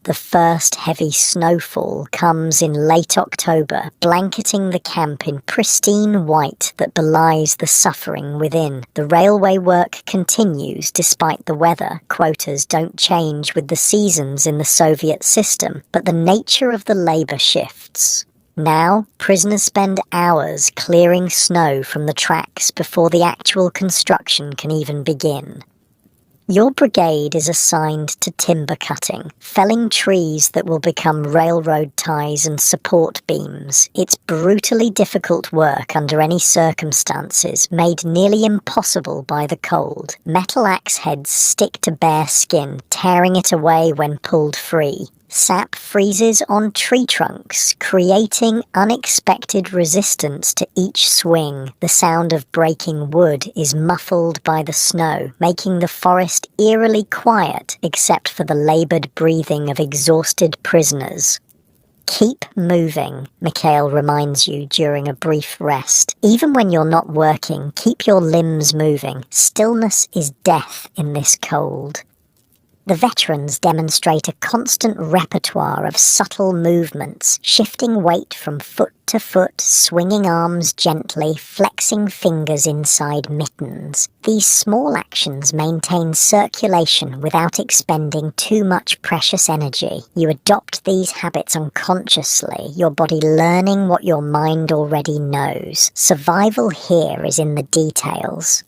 The first heavy snowfall comes in late October, blanketing the camp in pristine white that belies the suffering within. The railway work continues despite the weather. Quotas don't change with the seasons in the Soviet system, but the nature of the labor shifts. Now, prisoners spend hours clearing snow from the tracks before the actual construction can even begin. Your brigade is assigned to timber cutting, felling trees that will become railroad ties and support beams. It's brutally difficult work under any circumstances, made nearly impossible by the cold. Metal axe heads stick to bare skin, tearing it away when pulled free. Sap freezes on tree trunks, creating unexpected resistance to each swing. The sound of breaking wood is muffled by the snow, making the forest eerily quiet except for the labored breathing of exhausted prisoners. Keep moving, Mikhail reminds you during a brief rest. Even when you're not working, keep your limbs moving. Stillness is death in this cold. The veterans demonstrate a constant repertoire of subtle movements, shifting weight from foot to foot, swinging arms gently, flexing fingers inside mittens. These small actions maintain circulation without expending too much precious energy. You adopt these habits unconsciously, your body learning what your mind already knows. Survival here is in the details.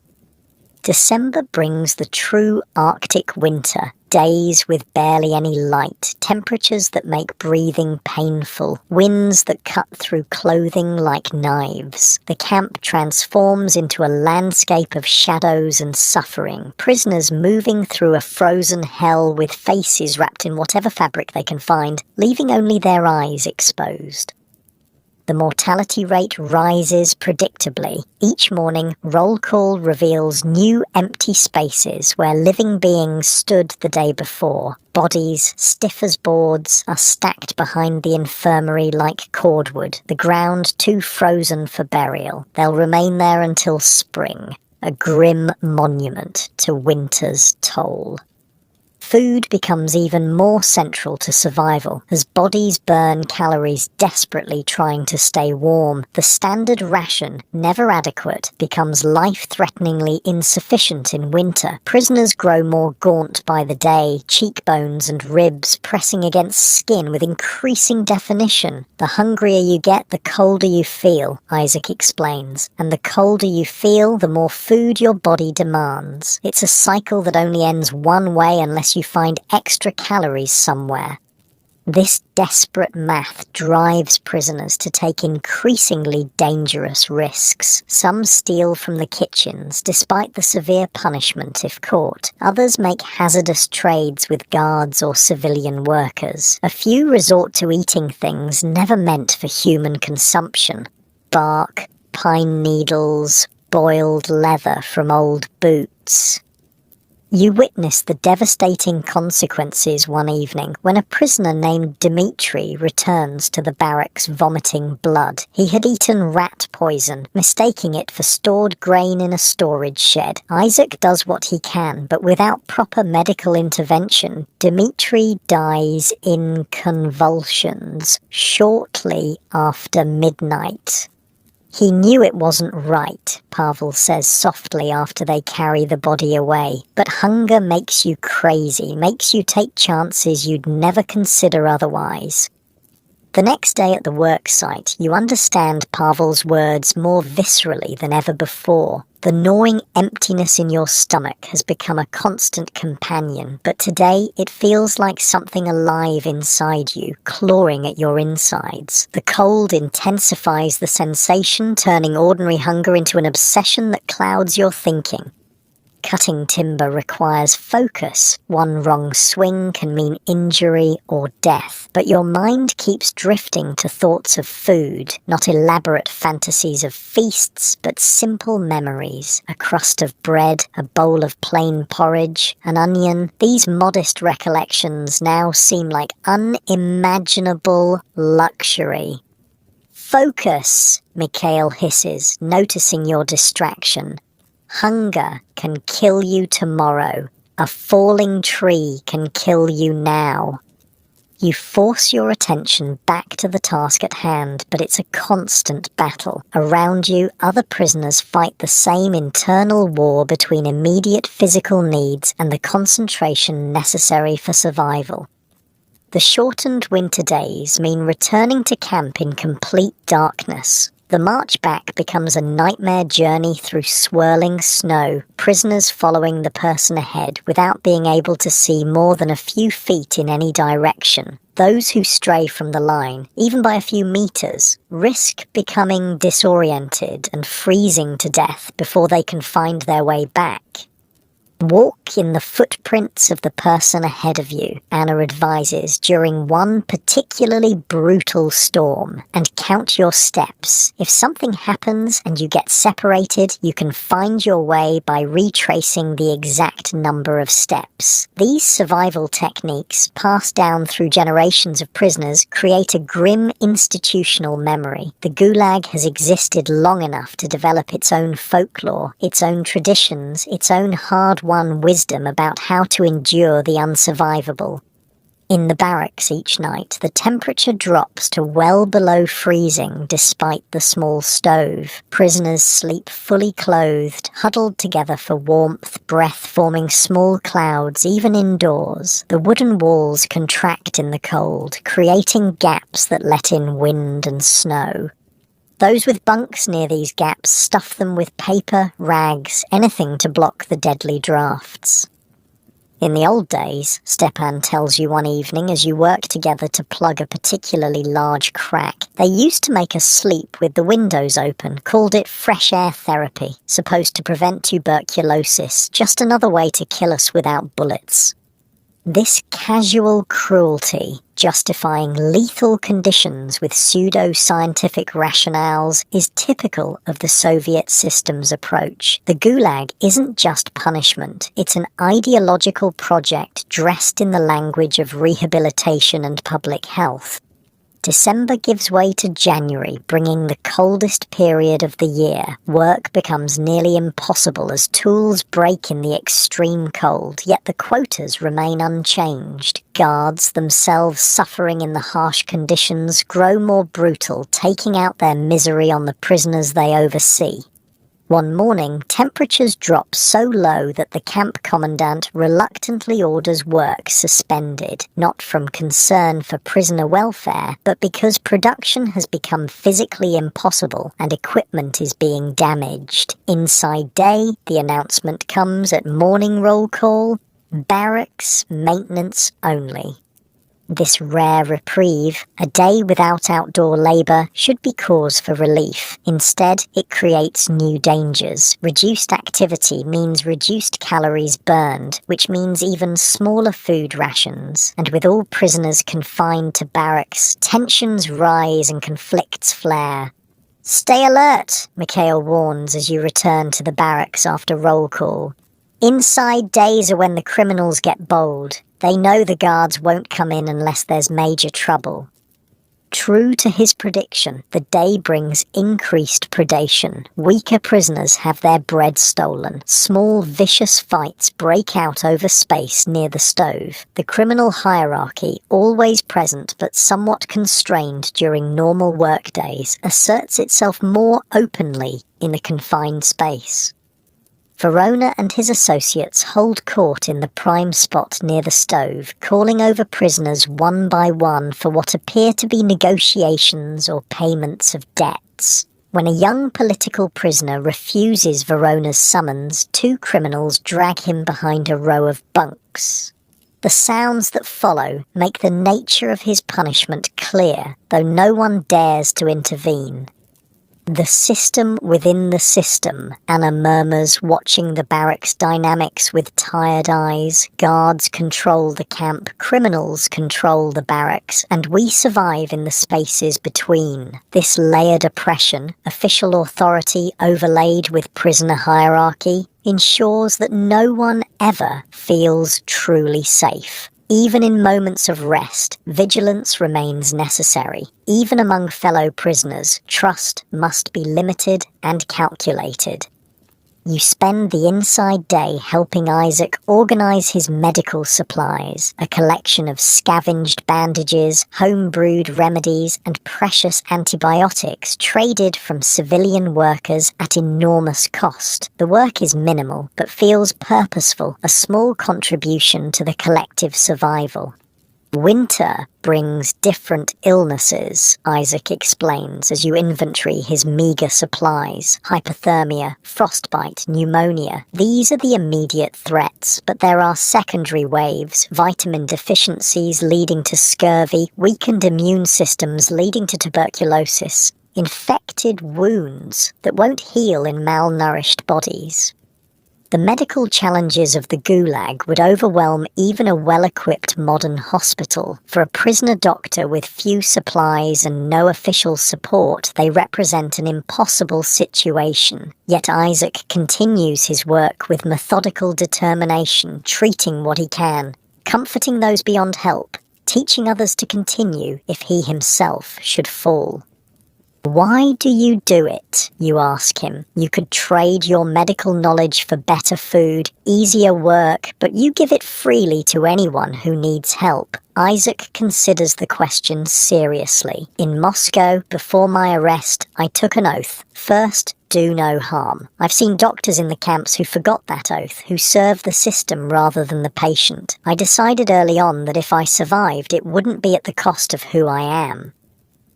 December brings the true Arctic winter. Days with barely any light, temperatures that make breathing painful, winds that cut through clothing like knives. The camp transforms into a landscape of shadows and suffering, prisoners moving through a frozen hell with faces wrapped in whatever fabric they can find, leaving only their eyes exposed. The mortality rate rises predictably. Each morning, roll call reveals new empty spaces where living beings stood the day before. Bodies, stiff as boards, are stacked behind the infirmary like cordwood, the ground too frozen for burial. They'll remain there until spring, a grim monument to winter's toll. Food becomes even more central to survival as bodies burn calories desperately trying to stay warm. The standard ration, never adequate, becomes life-threateningly insufficient in winter. Prisoners grow more gaunt by the day, cheekbones and ribs pressing against skin with increasing definition. The hungrier you get, the colder you feel, Isaac explains. And the colder you feel, the more food your body demands. It's a cycle that only ends one way unless you find extra calories somewhere. This desperate math drives prisoners to take increasingly dangerous risks. Some steal from the kitchens, despite the severe punishment if caught. Others make hazardous trades with guards or civilian workers. A few resort to eating things never meant for human consumption. Bark, pine needles, boiled leather from old boots. You witness the devastating consequences one evening when a prisoner named Dmitri returns to the barracks vomiting blood. He had eaten rat poison, mistaking it for stored grain in a storage shed. Isaac does what he can, but without proper medical intervention, Dmitri dies in convulsions shortly after midnight. He knew it wasn't right, Pavel says softly after they carry the body away. But hunger makes you crazy, makes you take chances you'd never consider otherwise. The next day at the work site, you understand Pavel's words more viscerally than ever before. The gnawing emptiness in your stomach has become a constant companion, but today it feels like something alive inside you, clawing at your insides. The cold intensifies the sensation, turning ordinary hunger into an obsession that clouds your thinking. Cutting timber requires focus. One wrong swing can mean injury or death. But your mind keeps drifting to thoughts of food, not elaborate fantasies of feasts, but simple memories. A crust of bread, a bowl of plain porridge, an onion. These modest recollections now seem like unimaginable luxury. Focus, Mikhail hisses, noticing your distraction. Hunger can kill you tomorrow. A falling tree can kill you now. You force your attention back to the task at hand, but it's a constant battle. Around you, other prisoners fight the same internal war between immediate physical needs and the concentration necessary for survival. The shortened winter days mean returning to camp in complete darkness. The march back becomes a nightmare journey through swirling snow, prisoners following the person ahead without being able to see more than a few feet in any direction. Those who stray from the line, even by a few meters, risk becoming disoriented and freezing to death before they can find their way back. Walk in the footprints of the person ahead of you, Anna advises, during one particularly brutal storm, and count your steps. If something happens and you get separated, you can find your way by retracing the exact number of steps. These survival techniques, passed down through generations of prisoners, create a grim institutional memory. The Gulag has existed long enough to develop its own folklore, its own traditions, its own hard-won wisdom about how to endure the unsurvivable. In the barracks each night, the temperature drops to well below freezing despite the small stove. Prisoners sleep fully clothed, huddled together for warmth, breath forming small clouds even indoors. The wooden walls contract in the cold, creating gaps that let in wind and snow. Those with bunks near these gaps stuff them with paper, rags, anything to block the deadly drafts. In the old days, Stepan tells you one evening as you work together to plug a particularly large crack, they used to make us sleep with the windows open, called it fresh air therapy, supposed to prevent tuberculosis, just another way to kill us without bullets. This casual cruelty, justifying lethal conditions with pseudo-scientific rationales, is typical of the Soviet system's approach. The Gulag isn't just punishment, it's an ideological project dressed in the language of rehabilitation and public health. December gives way to January, bringing the coldest period of the year. Work becomes nearly impossible as tools break in the extreme cold, yet the quotas remain unchanged. Guards, themselves suffering in the harsh conditions, grow more brutal, taking out their misery on the prisoners they oversee. One morning, temperatures drop so low that the camp commandant reluctantly orders work suspended, not from concern for prisoner welfare, but because production has become physically impossible and equipment is being damaged. Inside day, the announcement comes at morning roll call, barracks maintenance only. This rare reprieve, a day without outdoor labour, should be cause for relief. Instead, it creates new dangers. Reduced activity means reduced calories burned, which means even smaller food rations. And with all prisoners confined to barracks, tensions rise and conflicts flare. Stay alert, Mikhail warns as you return to the barracks after roll call. Inside days are when the criminals get bold. They know the guards won't come in unless there's major trouble. True to his prediction, the day brings increased predation. Weaker prisoners have their bread stolen. Small, vicious fights break out over space near the stove. The criminal hierarchy, always present but somewhat constrained during normal workdays, asserts itself more openly in the confined space. Verona and his associates hold court in the prime spot near the stove, calling over prisoners one by one for what appear to be negotiations or payments of debts. When a young political prisoner refuses Verona's summons, two criminals drag him behind a row of bunks. The sounds that follow make the nature of his punishment clear, though no one dares to intervene. The system within the system, Anna murmurs, watching the barracks dynamics with tired eyes. Guards control the camp, criminals control the barracks, and we survive in the spaces between. This layered oppression, official authority overlaid with prisoner hierarchy, ensures that no one ever feels truly safe. Even in moments of rest, vigilance remains necessary. Even among fellow prisoners, trust must be limited and calculated. You spend the inside day helping Isaac organize his medical supplies, a collection of scavenged bandages, home-brewed remedies, and precious antibiotics traded from civilian workers at enormous cost. The work is minimal, but feels purposeful, a small contribution to the collective survival. Winter brings different illnesses, Isaac explains as you inventory his meagre supplies. Hypothermia, frostbite, pneumonia. These are the immediate threats, but there are secondary waves, vitamin deficiencies leading to scurvy, weakened immune systems leading to tuberculosis, infected wounds that won't heal in malnourished bodies. The medical challenges of the Gulag would overwhelm even a well-equipped modern hospital. For a prisoner doctor with few supplies and no official support, they represent an impossible situation. Yet Isaac continues his work with methodical determination, treating what he can, comforting those beyond help, teaching others to continue if he himself should fall. "Why do you do it?" you ask him. "You could trade your medical knowledge for better food, easier work, but you give it freely to anyone who needs help." Isaac considers the question seriously. "In Moscow, before my arrest, I took an oath. First, do no harm. I've seen doctors in the camps who forgot that oath, who served the system rather than the patient. I decided early on that if I survived, it wouldn't be at the cost of who I am."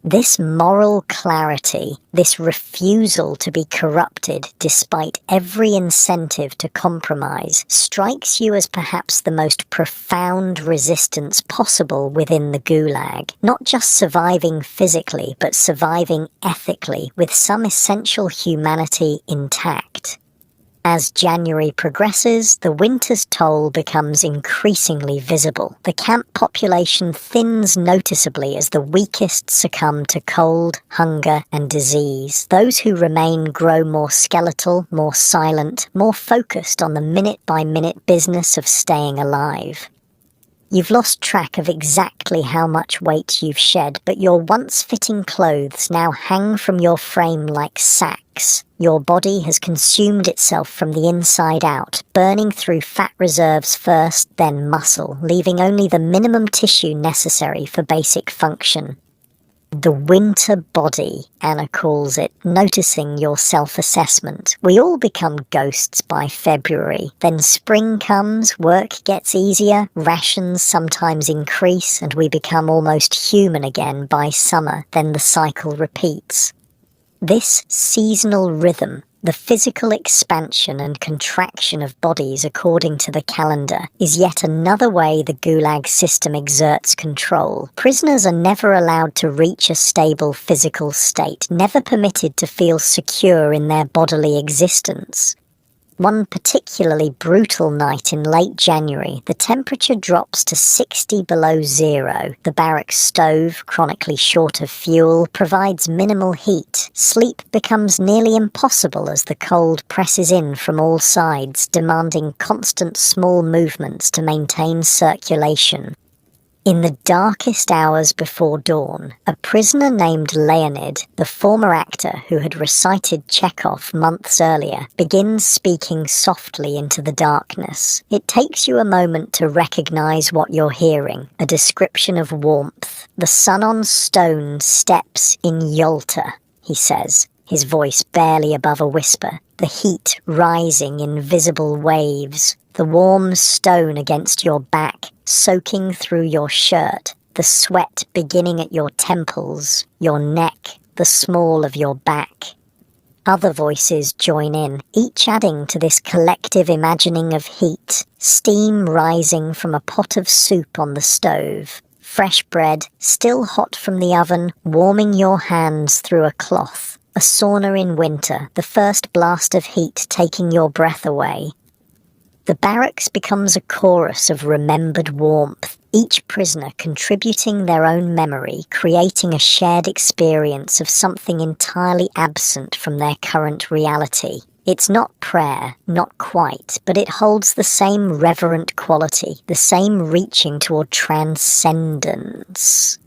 This moral clarity, this refusal to be corrupted despite every incentive to compromise, strikes you as perhaps the most profound resistance possible within the Gulag. Not just surviving physically, but surviving ethically, with some essential humanity intact. As January progresses, the winter's toll becomes increasingly visible. The camp population thins noticeably as the weakest succumb to cold, hunger, and disease. Those who remain grow more skeletal, more silent, more focused on the minute-by-minute business of staying alive. You've lost track of exactly how much weight you've shed, but your once-fitting clothes now hang from your frame like sacks. Your body has consumed itself from the inside out, burning through fat reserves first, then muscle, leaving only the minimum tissue necessary for basic function. The winter body, Anna calls it, noticing your self-assessment. We all become ghosts by February. Then spring comes, work gets easier, rations sometimes increase, and we become almost human again by summer. Then the cycle repeats. This seasonal rhythm, the physical expansion and contraction of bodies according to the calendar, is yet another way the Gulag system exerts control. Prisoners are never allowed to reach a stable physical state, never permitted to feel secure in their bodily existence. One particularly brutal night in late January, the temperature drops to 60 below zero. The barracks stove, chronically short of fuel, provides minimal heat. Sleep becomes nearly impossible as the cold presses in from all sides, demanding constant small movements to maintain circulation. In the darkest hours before dawn, a prisoner named Leonid, the former actor who had recited Chekhov months earlier, begins speaking softly into the darkness. It takes you a moment to recognize what you're hearing, a description of warmth. "The sun on stone steps in Yalta," he says, his voice barely above a whisper, the heat rising in visible waves. The warm stone against your back, soaking through your shirt, the sweat beginning at your temples, your neck, the small of your back. Other voices join in, each adding to this collective imagining of heat. Steam rising from a pot of soup on the stove. Fresh bread, still hot from the oven, warming your hands through a cloth. A sauna in winter, the first blast of heat taking your breath away. The barracks becomes a chorus of remembered warmth, each prisoner contributing their own memory, creating a shared experience of something entirely absent from their current reality. It's not prayer, not quite, but it holds the same reverent quality, the same reaching toward transcendence.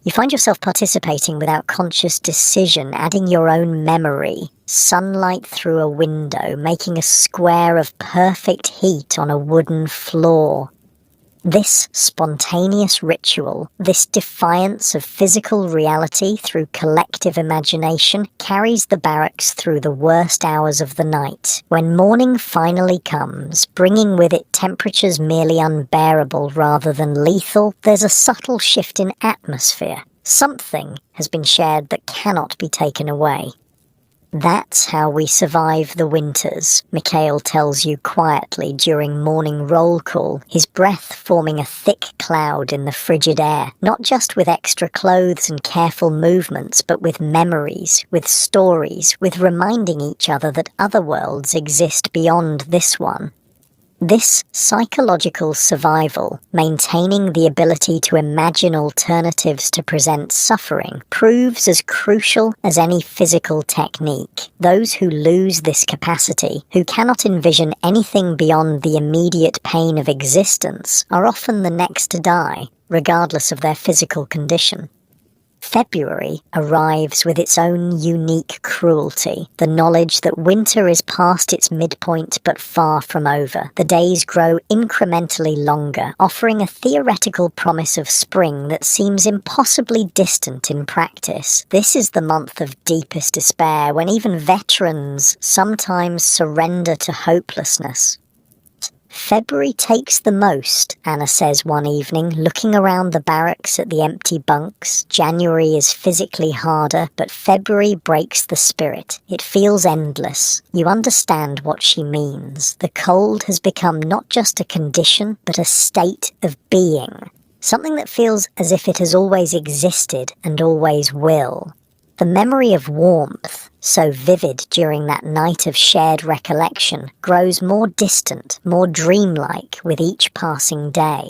You find yourself participating without conscious decision, adding your own memory. Sunlight through a window, making a square of perfect heat on a wooden floor. This spontaneous ritual, this defiance of physical reality through collective imagination, carries the barracks through the worst hours of the night. When morning finally comes, bringing with it temperatures merely unbearable rather than lethal, there's a subtle shift in atmosphere. Something has been shared that cannot be taken away. That's how we survive the winters, Mikhail tells you quietly during morning roll call, his breath forming a thick cloud in the frigid air, not just with extra clothes and careful movements, but with memories, with stories, with reminding each other that other worlds exist beyond this one. This psychological survival, maintaining the ability to imagine alternatives to present suffering, proves as crucial as any physical technique. Those who lose this capacity, who cannot envision anything beyond the immediate pain of existence, are often the next to die, regardless of their physical condition. February arrives with its own unique cruelty, the knowledge that winter is past its midpoint but far from over. The days grow incrementally longer, offering a theoretical promise of spring that seems impossibly distant in practice. This is the month of deepest despair, when even veterans sometimes surrender to hopelessness. February takes the most, Anna says one evening, looking around the barracks at the empty bunks. January is physically harder, but February breaks the spirit. It feels endless. You understand what she means. The cold has become not just a condition, but a state of being. Something that feels as if it has always existed and always will. The memory of warmth, so vivid during that night of shared recollection, grows more distant, more dreamlike with each passing day.